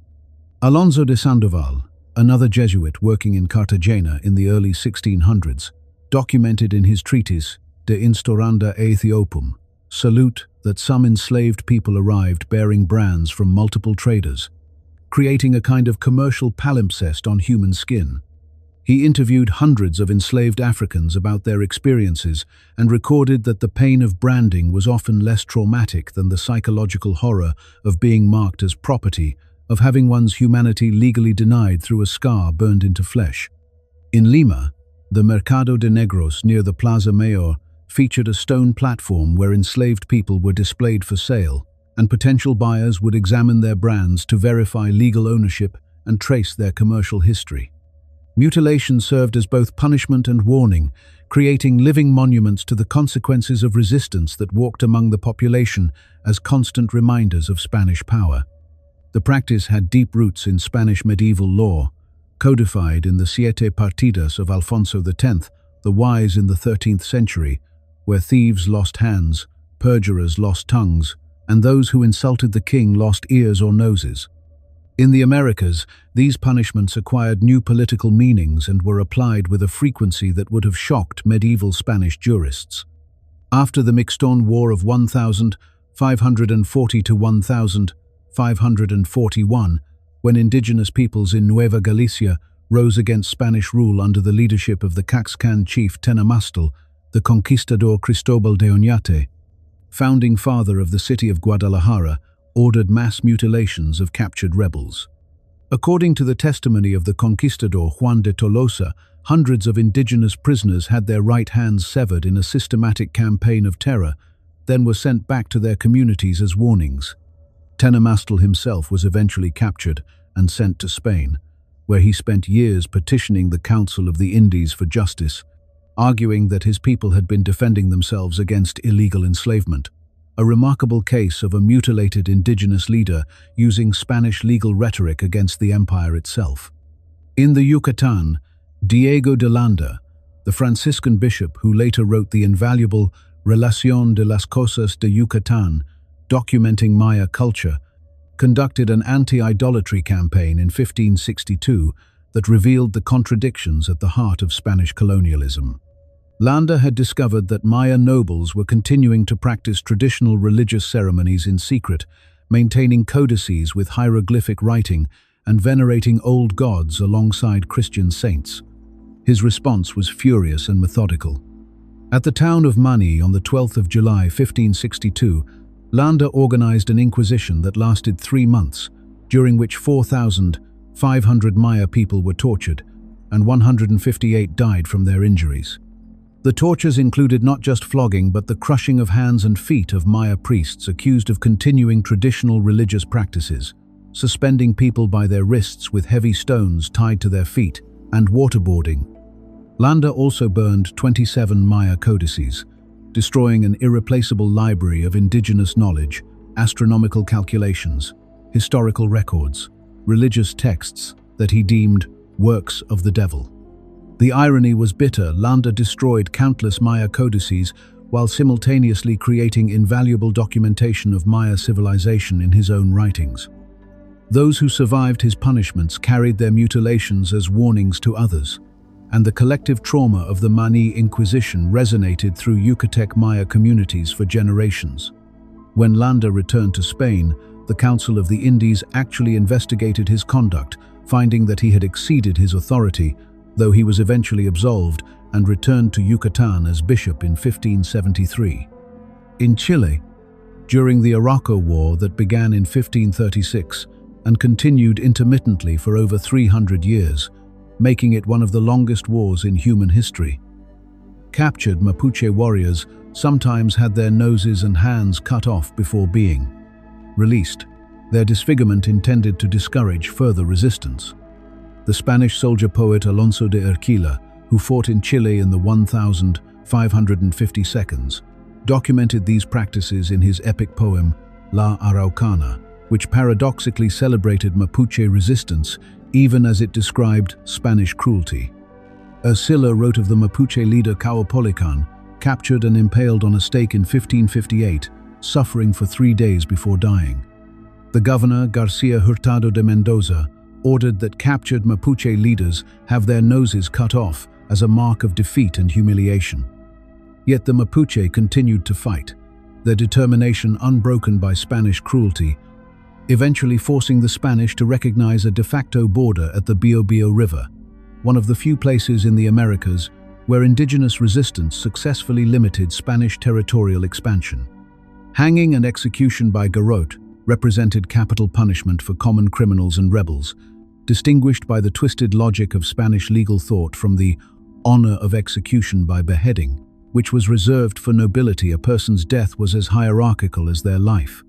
Alonso de Sandoval, another Jesuit working in Cartagena in the early 1600s, documented in his treatise De Instauranda Aethiopum, salute that some enslaved people arrived bearing brands from multiple traders, creating a kind of commercial palimpsest on human skin. He interviewed hundreds of enslaved Africans about their experiences and recorded that the pain of branding was often less traumatic than the psychological horror of being marked as property, of having one's humanity legally denied through a scar burned into flesh. In Lima, the Mercado de Negros near the Plaza Mayor featured a stone platform where enslaved people were displayed for sale, and potential buyers would examine their brands to verify legal ownership and trace their commercial history. Mutilation served as both punishment and warning, creating living monuments to the consequences of resistance that walked among the population as constant reminders of Spanish power. The practice had deep roots in Spanish medieval law, codified in the Siete Partidas of Alfonso X, the wise in the 13th century, where thieves lost hands, perjurers lost tongues, and those who insulted the king lost ears or noses. In the Americas, these punishments acquired new political meanings and were applied with a frequency that would have shocked medieval Spanish jurists. After the Mixton War of 1540 to 1541, when indigenous peoples in Nueva Galicia rose against Spanish rule under the leadership of the Caxcan chief Tenamastal, the conquistador Cristobal de Oñate, founding father of the city of Guadalajara, ordered mass mutilations of captured rebels. According to the testimony of the conquistador Juan de Tolosa, hundreds of indigenous prisoners had their right hands severed in a systematic campaign of terror, then were sent back to their communities as warnings. Tenamastal himself was eventually captured and sent to Spain, where he spent years petitioning the Council of the Indies for justice, arguing that his people had been defending themselves against illegal enslavement. A remarkable case of a mutilated indigenous leader using Spanish legal rhetoric against the empire itself. In the Yucatan, Diego de Landa, the Franciscan bishop who later wrote the invaluable Relación de las Cosas de Yucatán, documenting Maya culture, conducted an anti-idolatry campaign in 1562 that revealed the contradictions at the heart of Spanish colonialism. Landa had discovered that Maya nobles were continuing to practice traditional religious ceremonies in secret, maintaining codices with hieroglyphic writing and venerating old gods alongside Christian saints. His response was furious and methodical. At the town of Mani on the 12th of July 1562, Landa organized an inquisition that lasted 3 months, during which 4,500 Maya people were tortured, and 158 died from their injuries. The tortures included not just flogging but the crushing of hands and feet of Maya priests accused of continuing traditional religious practices, suspending people by their wrists with heavy stones tied to their feet, and waterboarding. Landa also burned 27 Maya codices, destroying an irreplaceable library of indigenous knowledge, astronomical calculations, historical records, religious texts that he deemed works of the devil. The irony was bitter. Landa destroyed countless Maya codices while simultaneously creating invaluable documentation of Maya civilization in his own writings. Those who survived his punishments carried their mutilations as warnings to others, and the collective trauma of the Mani Inquisition resonated through Yucatec Maya communities for generations. When Landa returned to Spain, the Council of the Indies actually investigated his conduct, finding that he had exceeded his authority, though he was eventually absolved and returned to Yucatan as bishop in 1573. In Chile, during the Arauco War that began in 1536 and continued intermittently for over 300 years, making it one of the longest wars in human history. Captured Mapuche warriors sometimes had their noses and hands cut off before being released, their disfigurement intended to discourage further resistance. The Spanish soldier-poet Alonso de Erquila, who fought in Chile in the 1552, documented these practices in his epic poem La Araucana, which paradoxically celebrated Mapuche resistance even as it described Spanish cruelty. Ercilla wrote of the Mapuche leader Caupolicán, captured and impaled on a stake in 1558, suffering for 3 days before dying. The governor, Garcia Hurtado de Mendoza, ordered that captured Mapuche leaders have their noses cut off as a mark of defeat and humiliation. Yet the Mapuche continued to fight, their determination unbroken by Spanish cruelty, eventually forcing the Spanish to recognize a de facto border at the Biobío River, one of the few places in the Americas where indigenous resistance successfully limited Spanish territorial expansion. Hanging and execution by garrote represented capital punishment for common criminals and rebels, distinguished by the twisted logic of Spanish legal thought from the honor of execution by beheading, which was reserved for nobility. A person's death was as hierarchical as their life.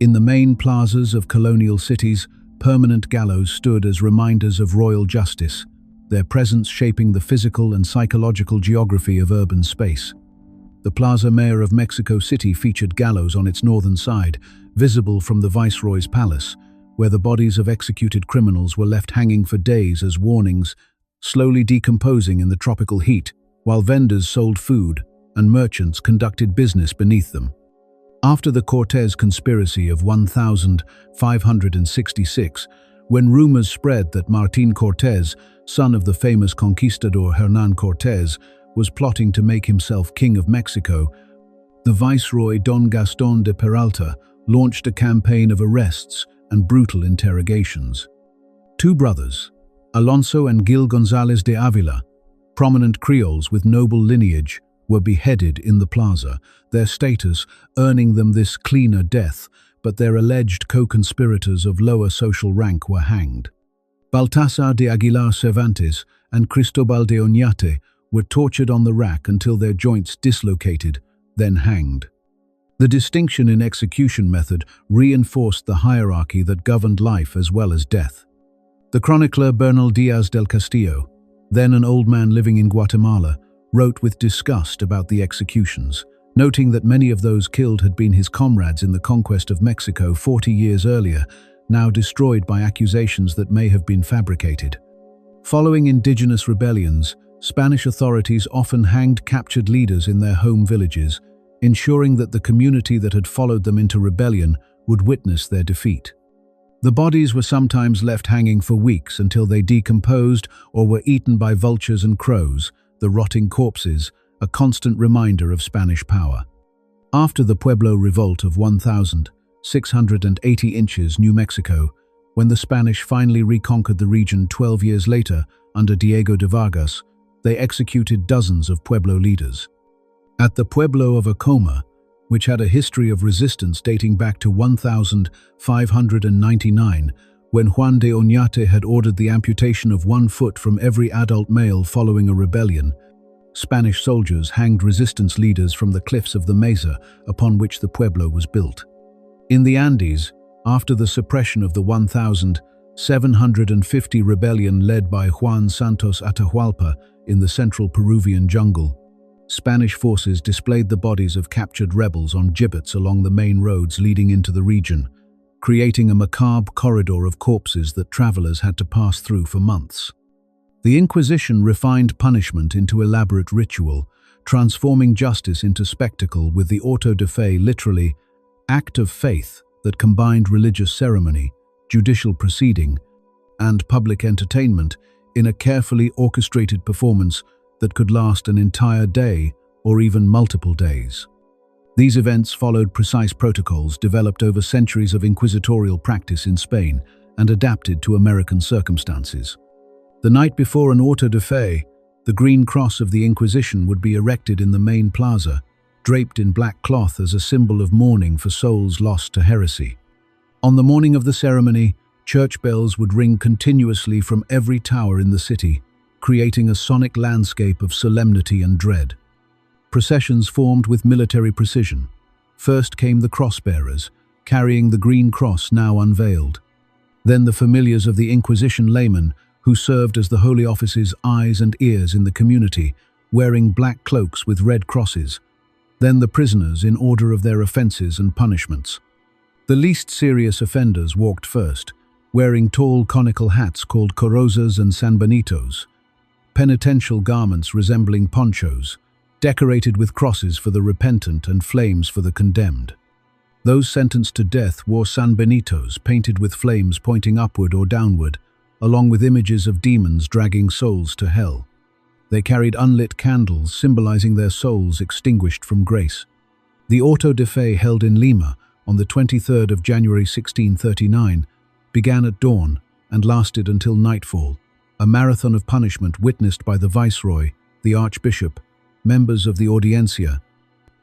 In the main plazas of colonial cities, permanent gallows stood as reminders of royal justice, their presence shaping the physical and psychological geography of urban space. The Plaza Mayor of Mexico City featured gallows on its northern side, visible from the Viceroy's palace, where the bodies of executed criminals were left hanging for days as warnings, slowly decomposing in the tropical heat. while vendors sold food and merchants conducted business beneath them. After the Cortés conspiracy of 1566, when rumors spread that Martín Cortés, son of the famous conquistador Hernán Cortés, was plotting to make himself king of Mexico, the viceroy Don Gastón de Peralta launched a campaign of arrests and brutal interrogations. Two brothers, Alonso and Gil González de Ávila, prominent Creoles with noble lineage, were beheaded in the plaza, their status earning them this cleaner death, but their alleged co-conspirators of lower social rank were hanged. Baltasar de Aguilar Cervantes and Cristobal de Oñate were tortured on the rack until their joints dislocated, then hanged. The distinction in execution method reinforced the hierarchy that governed life as well as death. The chronicler Bernal Díaz del Castillo, then an old man living in Guatemala, wrote with disgust about the executions, noting that many of those killed had been his comrades in the conquest of Mexico 40 years earlier, now destroyed by accusations that may have been fabricated. Following indigenous rebellions, Spanish authorities often hanged captured leaders in their home villages, ensuring that the community that had followed them into rebellion would witness their defeat. The bodies were sometimes left hanging for weeks until they decomposed or were eaten by vultures and crows, the rotting corpses, a constant reminder of Spanish power. After the Pueblo Revolt of 1,680 inches, New Mexico, when the Spanish finally reconquered the region 12 years later under Diego de Vargas, they executed dozens of Pueblo leaders. At the Pueblo of Acoma, which had a history of resistance dating back to 1599, when Juan de Oñate had ordered the amputation of 1 foot from every adult male following a rebellion, Spanish soldiers hanged resistance leaders from the cliffs of the mesa upon which the pueblo was built. In the Andes, after the suppression of the 1,750 rebellion led by Juan Santos Atahualpa in the central Peruvian jungle, Spanish forces displayed the bodies of captured rebels on gibbets along the main roads leading into the region, creating a macabre corridor of corpses that travelers had to pass through for months. The Inquisition refined punishment into elaborate ritual, transforming justice into spectacle with the auto de fe, literally, act of faith that combined religious ceremony, judicial proceeding, and public entertainment in a carefully orchestrated performance that could last an entire day or even multiple days. These events followed precise protocols developed over centuries of inquisitorial practice in Spain and adapted to American circumstances. The night before an auto de fe, the green cross of the Inquisition would be erected in the main plaza, draped in black cloth as a symbol of mourning for souls lost to heresy. On the morning of the ceremony, church bells would ring continuously from every tower in the city, creating a sonic landscape of solemnity and dread. Processions formed with military precision. First came the cross-bearers, carrying the green cross now unveiled. Then the familiars of the Inquisition laymen, who served as the Holy Office's eyes and ears in the community, wearing black cloaks with red crosses. Then the prisoners in order of their offenses and punishments. The least serious offenders walked first, wearing tall conical hats called corozas and sanbenitos, penitential garments resembling ponchos, decorated with crosses for the repentant and flames for the condemned. Those sentenced to death wore sanbenitos painted with flames pointing upward or downward, along with images of demons dragging souls to hell. They carried unlit candles symbolizing their souls extinguished from grace. The auto de fe held in Lima on the 23rd of January 1639 began at dawn and lasted until nightfall, a marathon of punishment witnessed by the viceroy, the archbishop, members of the audiencia,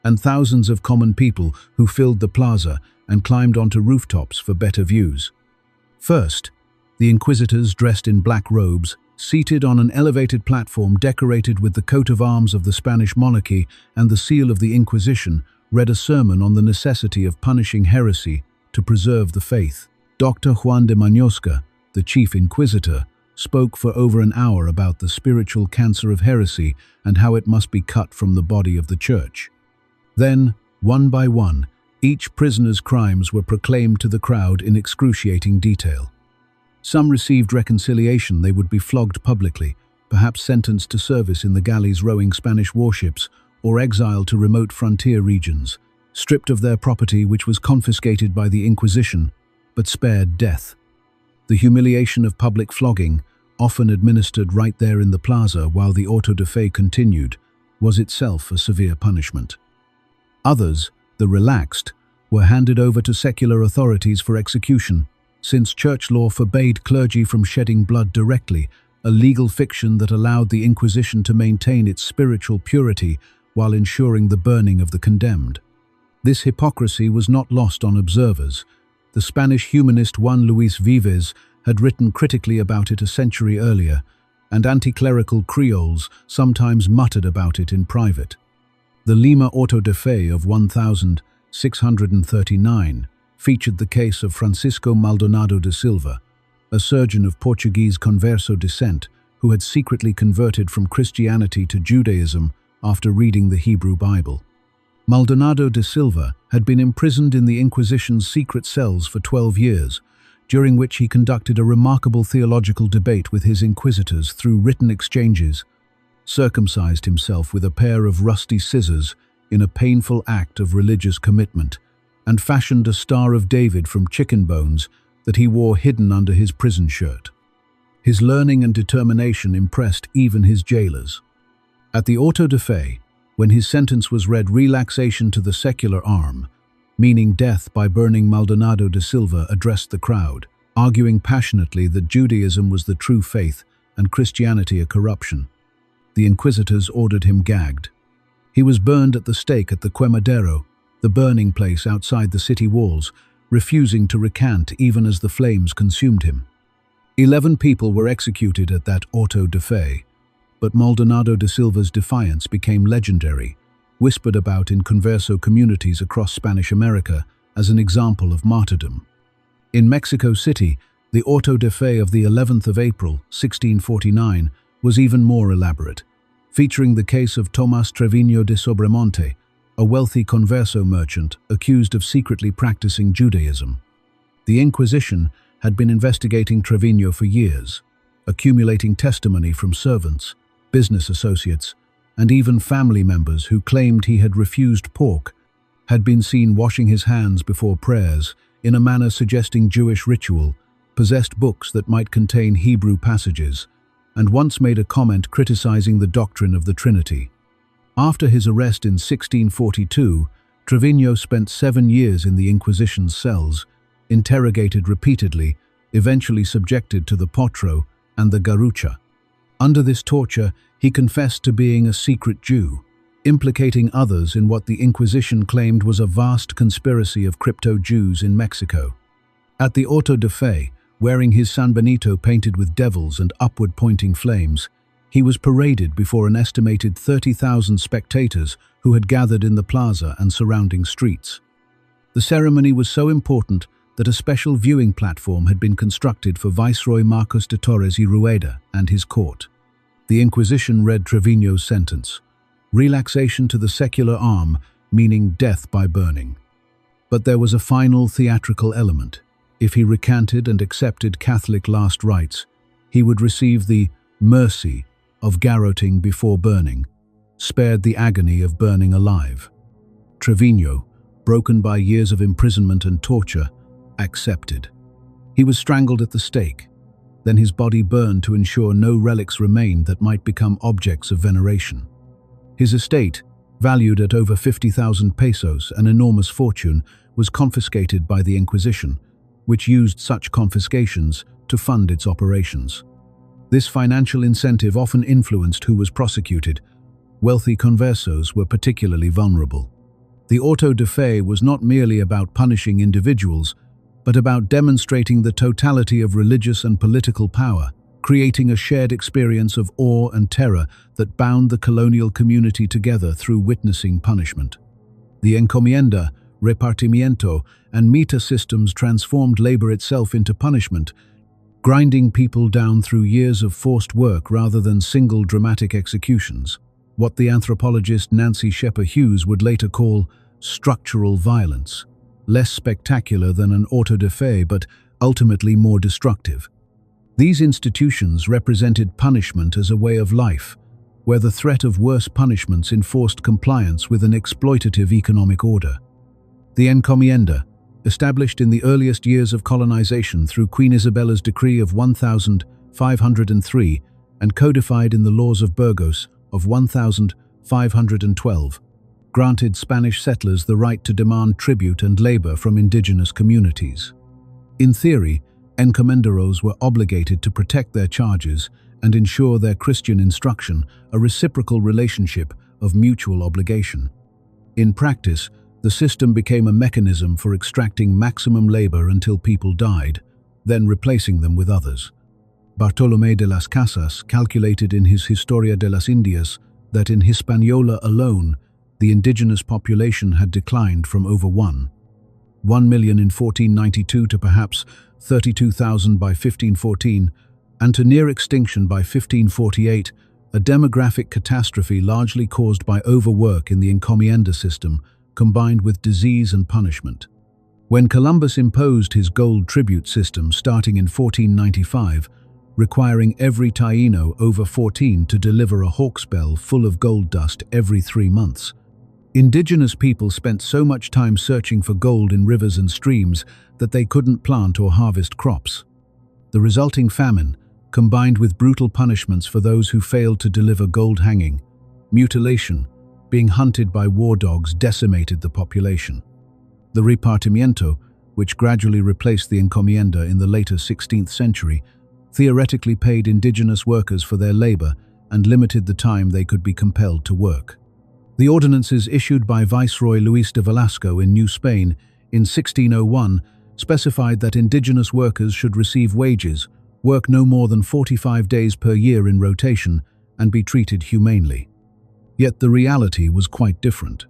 and thousands of common people who filled the plaza and climbed onto rooftops for better views. First, the inquisitors, dressed in black robes, seated on an elevated platform decorated with the coat of arms of the Spanish monarchy and the seal of the Inquisition, read a sermon on the necessity of punishing heresy to preserve the faith. Dr. Juan de Mañosca, the chief inquisitor, spoke for over an hour about the spiritual cancer of heresy and how it must be cut from the body of the church. Then, one by one, each prisoner's crimes were proclaimed to the crowd in excruciating detail. Some received reconciliation; they would be flogged publicly, perhaps sentenced to service in the galleys rowing Spanish warships or exiled to remote frontier regions, stripped of their property which was confiscated by the Inquisition, but spared death. The humiliation of public flogging, often administered right there in the plaza while the auto de fe continued, was itself a severe punishment. Others, the relaxed, were handed over to secular authorities for execution, since church law forbade clergy from shedding blood directly, a legal fiction that allowed the Inquisition to maintain its spiritual purity while ensuring the burning of the condemned. This hypocrisy was not lost on observers. The Spanish humanist Juan Luis Vives had written critically about it a century earlier, and anti-clerical Creoles sometimes muttered about it in private. The Lima auto de fe of 1639 featured the case of Francisco Maldonado de Silva, a surgeon of Portuguese converso descent who had secretly converted from Christianity to Judaism after reading the Hebrew Bible. Maldonado de Silva had been imprisoned in the Inquisition's secret cells for 12 years, during which he conducted a remarkable theological debate with his inquisitors through written exchanges, circumcised himself with a pair of rusty scissors in a painful act of religious commitment, and fashioned a Star of David from chicken bones that he wore hidden under his prison shirt. His learning and determination impressed even his jailers. At the auto de fe, when his sentence was read, relaxation to the secular arm, meaning death by burning, Maldonado de Silva addressed the crowd, arguing passionately that Judaism was the true faith and Christianity a corruption. The inquisitors ordered him gagged. He was burned at the stake at the Quemadero, the burning place outside the city walls, refusing to recant even as the flames consumed him. 11 people were executed at that auto de fe, but Maldonado de Silva's defiance became legendary, whispered about in converso communities across Spanish America as an example of martyrdom. In Mexico City, the auto de fe of the 11th of April, 1649, was even more elaborate, featuring the case of Tomás Treviño de Sobremonte, a wealthy converso merchant accused of secretly practicing Judaism. The Inquisition had been investigating Treviño for years, accumulating testimony from servants, business associates, and even family members who claimed he had refused pork, had been seen washing his hands before prayers in a manner suggesting Jewish ritual, possessed books that might contain Hebrew passages, and once made a comment criticizing the doctrine of the Trinity. After his arrest in 1642, Treviño spent 7 years in the Inquisition's cells, interrogated repeatedly, eventually subjected to the potro and the garrucha. Under this torture, he confessed to being a secret Jew, implicating others in what the Inquisition claimed was a vast conspiracy of crypto-Jews in Mexico. At the auto de fe, wearing his San Benito painted with devils and upward-pointing flames, he was paraded before an estimated 30,000 spectators who had gathered in the plaza and surrounding streets. The ceremony was so important that a special viewing platform had been constructed for Viceroy Marcos de Torres y Rueda and his court. The Inquisition read Treviño's sentence: relaxation to the secular arm, meaning death by burning. But there was a final theatrical element. If he recanted and accepted Catholic last rites, he would receive the mercy of garroting before burning, spared the agony of burning alive. Treviño, broken by years of imprisonment and torture, accepted. He was strangled at the stake, then his body burned to ensure no relics remained that might become objects of veneration. His estate, valued at over 50,000 pesos, an enormous fortune, was confiscated by the Inquisition, which used such confiscations to fund its operations. This financial incentive often influenced who was prosecuted. Wealthy conversos were particularly vulnerable. The auto de fe was not merely about punishing individuals, but about demonstrating the totality of religious and political power, creating a shared experience of awe and terror that bound the colonial community together through witnessing punishment. The encomienda, repartimiento, and mita systems transformed labor itself into punishment, grinding people down through years of forced work rather than single dramatic executions, what the anthropologist Nancy Shepherd Hughes would later call structural violence, less spectacular than an auto de fe but ultimately more destructive. These institutions represented punishment as a way of life, where the threat of worse punishments enforced compliance with an exploitative economic order. The encomienda, established in the earliest years of colonization through Queen Isabella's decree of 1503 and codified in the laws of Burgos of 1512, granted Spanish settlers the right to demand tribute and labor from indigenous communities. In theory, encomenderos were obligated to protect their charges and ensure their Christian instruction, a reciprocal relationship of mutual obligation. In practice, the system became a mechanism for extracting maximum labor until people died, then replacing them with others. Bartolomé de las Casas calculated in his Historia de las Indias that in Hispaniola alone, the indigenous population had declined from over 1 million in 1492 to perhaps 32,000 by 1514, and to near extinction by 1548, a demographic catastrophe largely caused by overwork in the encomienda system, combined with disease and punishment. When Columbus imposed his gold tribute system starting in 1495, requiring every Taíno over 14 to deliver a hawksbell full of gold dust every 3 months, indigenous people spent so much time searching for gold in rivers and streams that they couldn't plant or harvest crops. The resulting famine, combined with brutal punishments for those who failed to deliver gold hanging, mutilation, being hunted by war dogs, decimated the population. The repartimiento, which gradually replaced the encomienda in the later 16th century, theoretically paid indigenous workers for their labor and limited the time they could be compelled to work. The ordinances issued by Viceroy Luis de Velasco in New Spain in 1601 specified that indigenous workers should receive wages, work no more than 45 days per year in rotation, and be treated humanely. Yet the reality was quite different.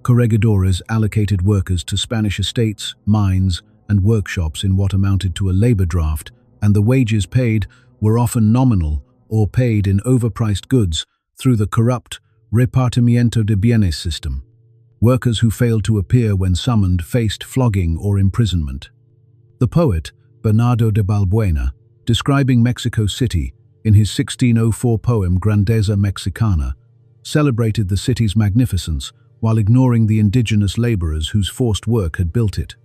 Corregidores allocated workers to Spanish estates, mines, and workshops in what amounted to a labor draft, and the wages paid were often nominal or paid in overpriced goods through the corrupt repartimiento de bienes system. Workers who failed to appear when summoned faced flogging or imprisonment. The poet, Bernardo de Balbuena, describing Mexico City in his 1604 poem Grandeza Mexicana, celebrated the city's magnificence while ignoring the indigenous laborers whose forced work had built it.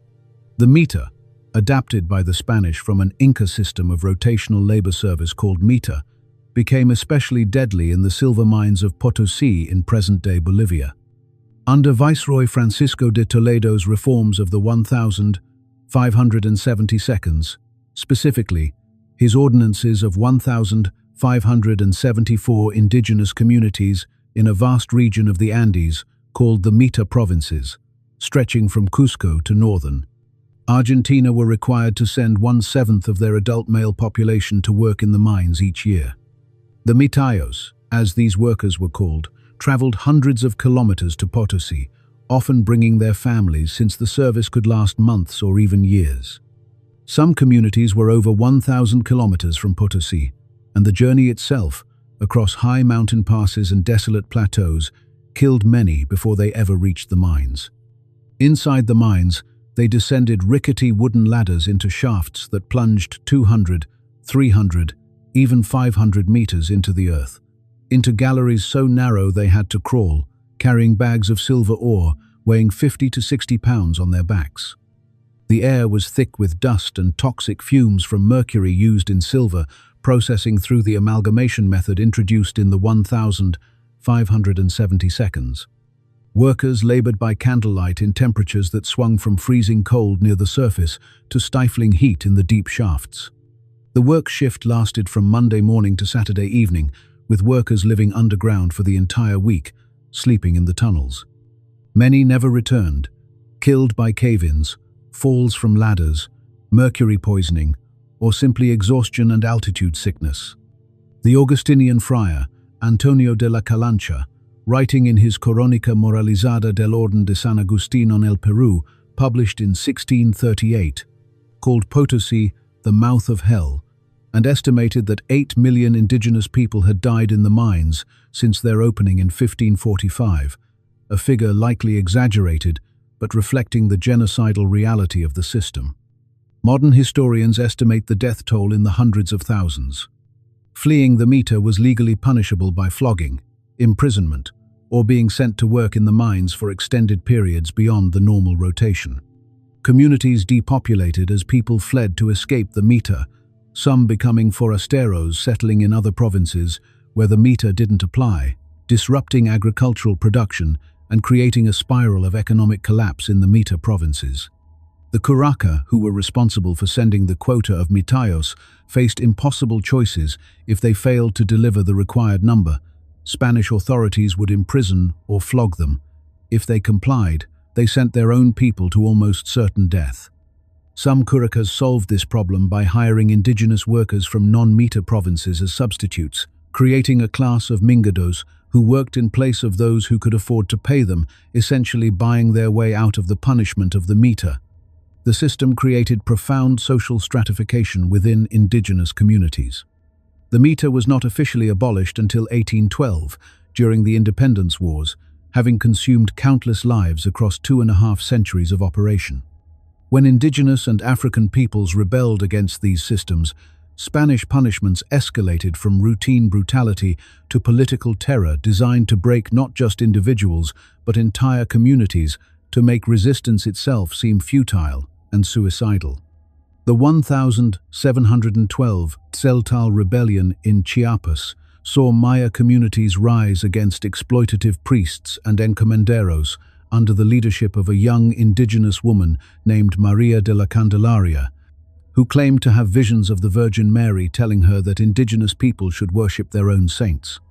The mita, adapted by the Spanish from an Inca system of rotational labor service called mita, became especially deadly in the silver mines of Potosí in present-day Bolivia. Under Viceroy Francisco de Toledo's reforms of the 1572, specifically, his ordinances of 1574 indigenous communities in a vast region of the Andes called the Mita provinces, stretching from Cusco to northern Argentina, were required to send 1/7 of their adult male population to work in the mines each year. The mitayos, as these workers were called, traveled hundreds of kilometers to Potosí, often bringing their families since the service could last months or even years. Some communities were over 1,000 kilometers from Potosí, and the journey itself, across high mountain passes and desolate plateaus, killed many before they ever reached the mines. Inside the mines, they descended rickety wooden ladders into shafts that plunged 200, 300, even 500 meters into the earth, into galleries so narrow they had to crawl, carrying bags of silver ore weighing 50 to 60 pounds on their backs. The air was thick with dust and toxic fumes from mercury used in silver processing through the amalgamation method introduced in the 1570. Workers labored by candlelight in temperatures that swung from freezing cold near the surface to stifling heat in the deep shafts. The work shift lasted from Monday morning to Saturday evening, with workers living underground for the entire week, sleeping in the tunnels. Many never returned, killed by cave-ins, falls from ladders, mercury poisoning, or simply exhaustion and altitude sickness. The Augustinian friar, Antonio de la Calancha, writing in his Crónica Moralizada del Orden de San Agustín en el Perú, published in 1638, called Potosí the mouth of hell, and estimated that 8 million indigenous people had died in the mines since their opening in 1545, a figure likely exaggerated but reflecting the genocidal reality of the system. Modern historians estimate the death toll in the hundreds of thousands. Fleeing the Mita was legally punishable by flogging, imprisonment, or being sent to work in the mines for extended periods beyond the normal rotation. Communities depopulated as people fled to escape the Mita, some becoming forasteros settling in other provinces where the Mita didn't apply, disrupting agricultural production and creating a spiral of economic collapse in the Mita provinces. The Curaca, who were responsible for sending the quota of mitayos, faced impossible choices if they failed to deliver the required number. Spanish authorities would imprison or flog them. If they complied, they sent their own people to almost certain death. Some Curacas solved this problem by hiring indigenous workers from non-Mita provinces as substitutes, creating a class of mingados who worked in place of those who could afford to pay them, essentially buying their way out of the punishment of the Mita. The system created profound social stratification within indigenous communities. The Mita was not officially abolished until 1812, during the Independence Wars, having consumed countless lives across 2.5 centuries of operation. When indigenous and African peoples rebelled against these systems, Spanish punishments escalated from routine brutality to political terror designed to break not just individuals, but entire communities, to make resistance itself seem futile and suicidal. The 1712 Tzeltal rebellion in Chiapas saw Maya communities rise against exploitative priests and encomenderos under the leadership of a young indigenous woman named Maria de la Candelaria, who claimed to have visions of the Virgin Mary telling her that indigenous people should worship their own saints.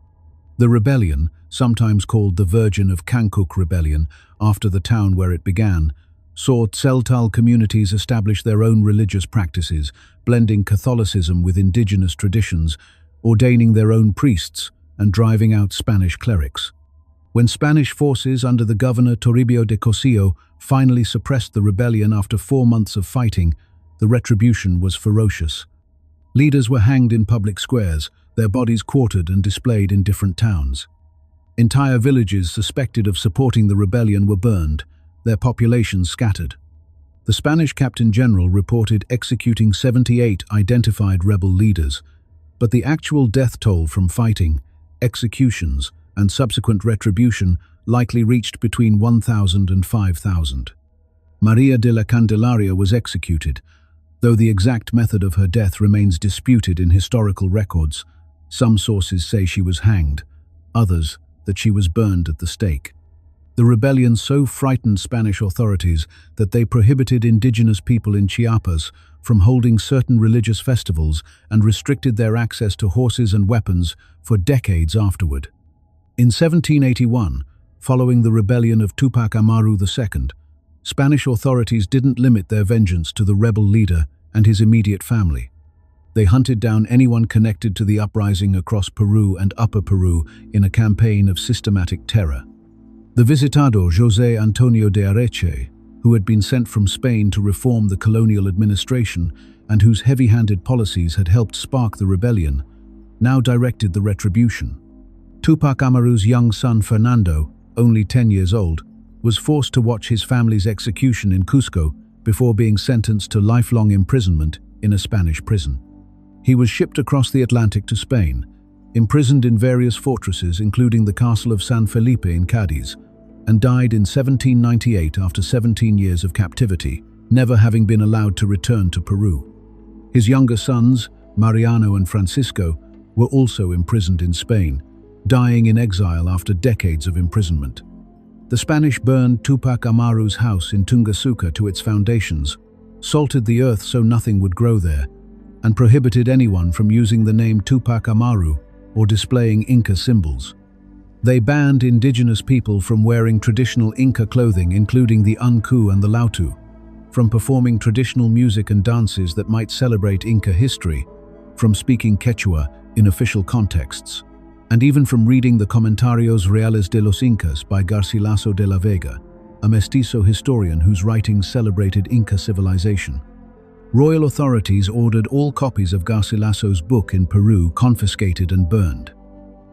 The rebellion, sometimes called the Virgin of Cancuk Rebellion, after the town where it began, saw Tzeltal communities establish their own religious practices, blending Catholicism with indigenous traditions, ordaining their own priests, and driving out Spanish clerics. When Spanish forces under the governor Toribio de Cosio finally suppressed the rebellion after 4 months of fighting, the retribution was ferocious. Leaders were hanged in public squares, their bodies quartered and displayed in different towns. Entire villages suspected of supporting the rebellion were burned, their populations scattered. The Spanish Captain General reported executing 78 identified rebel leaders, but the actual death toll from fighting, executions, and subsequent retribution likely reached between 1,000 and 5,000. Maria de la Candelaria was executed, though the exact method of her death remains disputed in historical records. Some sources say she was hanged, others that she was burned at the stake. The rebellion so frightened Spanish authorities that they prohibited indigenous people in Chiapas from holding certain religious festivals and restricted their access to horses and weapons for decades afterward. In 1781, following the rebellion of Tupac Amaru II, Spanish authorities didn't limit their vengeance to the rebel leader and his immediate family. They hunted down anyone connected to the uprising across Peru and Upper Peru in a campaign of systematic terror. The visitador José Antonio de Areche, who had been sent from Spain to reform the colonial administration and whose heavy-handed policies had helped spark the rebellion, now directed the retribution. Tupac Amaru's young son Fernando, only 10 years old, was forced to watch his family's execution in Cusco before being sentenced to lifelong imprisonment in a Spanish prison. He was shipped across the Atlantic to Spain, imprisoned in various fortresses including the castle of San Felipe in Cadiz, and died in 1798 after 17 years of captivity, never having been allowed to return to Peru. His younger sons, Mariano and Francisco, were also imprisoned in Spain, dying in exile after decades of imprisonment. The Spanish burned Tupac Amaru's house in Tungasuka to its foundations, salted the earth so nothing would grow there, and prohibited anyone from using the name Tupac Amaru or displaying Inca symbols. They banned indigenous people from wearing traditional Inca clothing, including the unku and the lautu, from performing traditional music and dances that might celebrate Inca history, from speaking Quechua in official contexts, and even from reading the Comentarios Reales de los Incas by Garcilaso de la Vega, a mestizo historian whose writings celebrated Inca civilization. Royal authorities ordered all copies of Garcilaso's book in Peru confiscated and burned.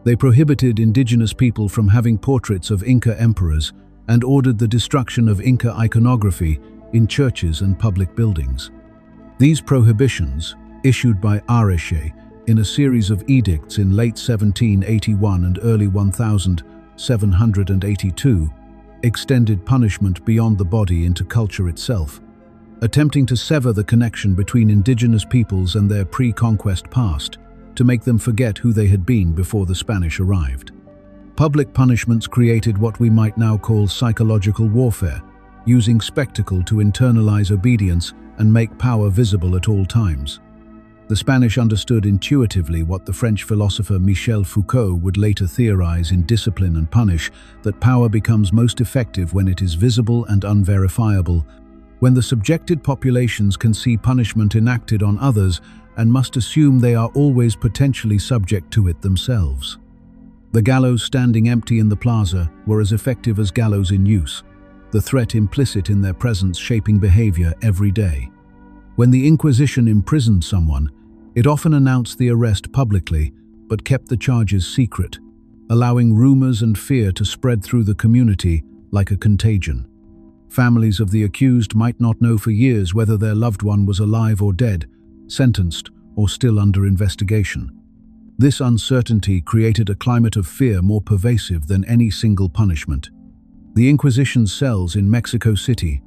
They prohibited indigenous people from having portraits of Inca emperors and ordered the destruction of Inca iconography in churches and public buildings. These prohibitions, issued by Areche in a series of edicts in late 1781 and early 1782, extended punishment beyond the body into culture itself, attempting to sever the connection between indigenous peoples and their pre-conquest past, to make them forget who they had been before the Spanish arrived. Public punishments created what we might now call psychological warfare, using spectacle to internalize obedience and make power visible at all times. The Spanish understood intuitively what the French philosopher Michel Foucault would later theorize in Discipline and Punish, that power becomes most effective when it is visible and unverifiable, when the subjected populations can see punishment enacted on others and must assume they are always potentially subject to it themselves. The gallows standing empty in the plaza were as effective as gallows in use, the threat implicit in their presence shaping behavior every day. When the Inquisition imprisoned someone, it often announced the arrest publicly, but kept the charges secret, allowing rumors and fear to spread through the community like a contagion. Families of the accused might not know for years whether their loved one was alive or dead, sentenced or still under investigation. This uncertainty created a climate of fear more pervasive than any single punishment. The Inquisition's cells in Mexico City,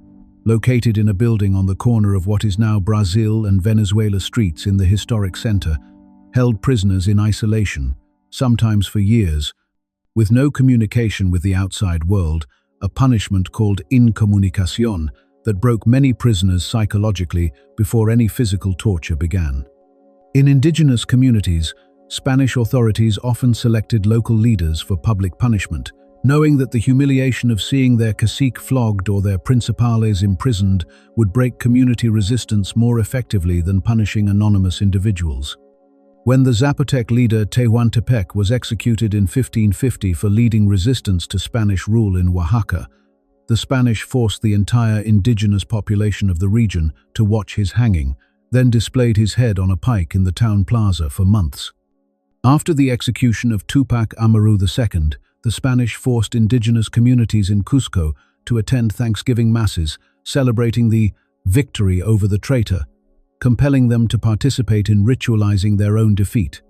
located in a building on the corner of what is now Brazil and Venezuela streets in the historic center, held prisoners in isolation, sometimes for years, with no communication with the outside world, a punishment called incomunicación that broke many prisoners psychologically before any physical torture began. In indigenous communities, Spanish authorities often selected local leaders for public punishment, knowing that the humiliation of seeing their cacique flogged or their principales imprisoned would break community resistance more effectively than punishing anonymous individuals. When the Zapotec leader Tehuantepec was executed in 1550 for leading resistance to Spanish rule in Oaxaca, the Spanish forced the entire indigenous population of the region to watch his hanging, then displayed his head on a pike in the town plaza for months. After the execution of Tupac Amaru II, the Spanish forced indigenous communities in Cusco to attend Thanksgiving masses, celebrating the victory over the traitor, compelling them to participate in ritualizing their own defeat.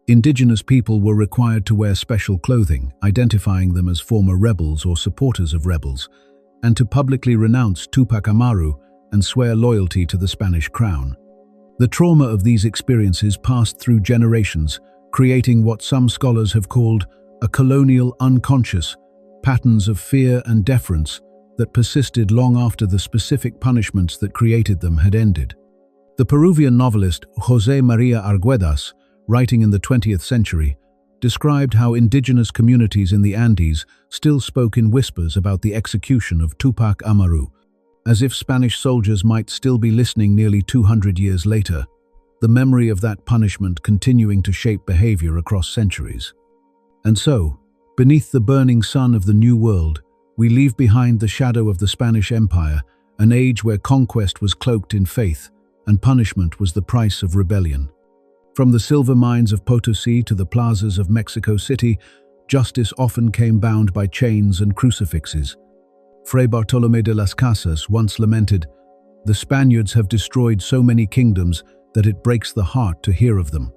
Indigenous people were required to wear special clothing, identifying them as former rebels or supporters of rebels, and to publicly renounce Tupac Amaru and swear loyalty to the Spanish crown. The trauma of these experiences passed through generations, creating what some scholars have called a colonial unconscious, patterns of fear and deference that persisted long after the specific punishments that created them had ended. The Peruvian novelist José María Arguedas, writing in the 20th century, described how indigenous communities in the Andes still spoke in whispers about the execution of Tupac Amaru, as if Spanish soldiers might still be listening nearly 200 years later, the memory of that punishment continuing to shape behavior across centuries. And so, beneath the burning sun of the New World, we leave behind the shadow of the Spanish Empire, an age where conquest was cloaked in faith and punishment was the price of rebellion. From the silver mines of Potosí to the plazas of Mexico City, justice often came bound by chains and crucifixes. Fray Bartolomé de las Casas once lamented, "The Spaniards have destroyed so many kingdoms that it breaks the heart to hear of them."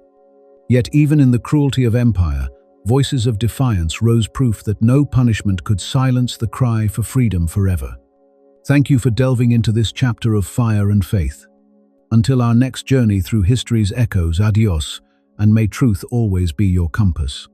Yet even in the cruelty of empire, voices of defiance rose, proof that no punishment could silence the cry for freedom forever. Thank you for delving into this chapter of fire and faith. Until our next journey through history's echoes, adios, and may truth always be your compass.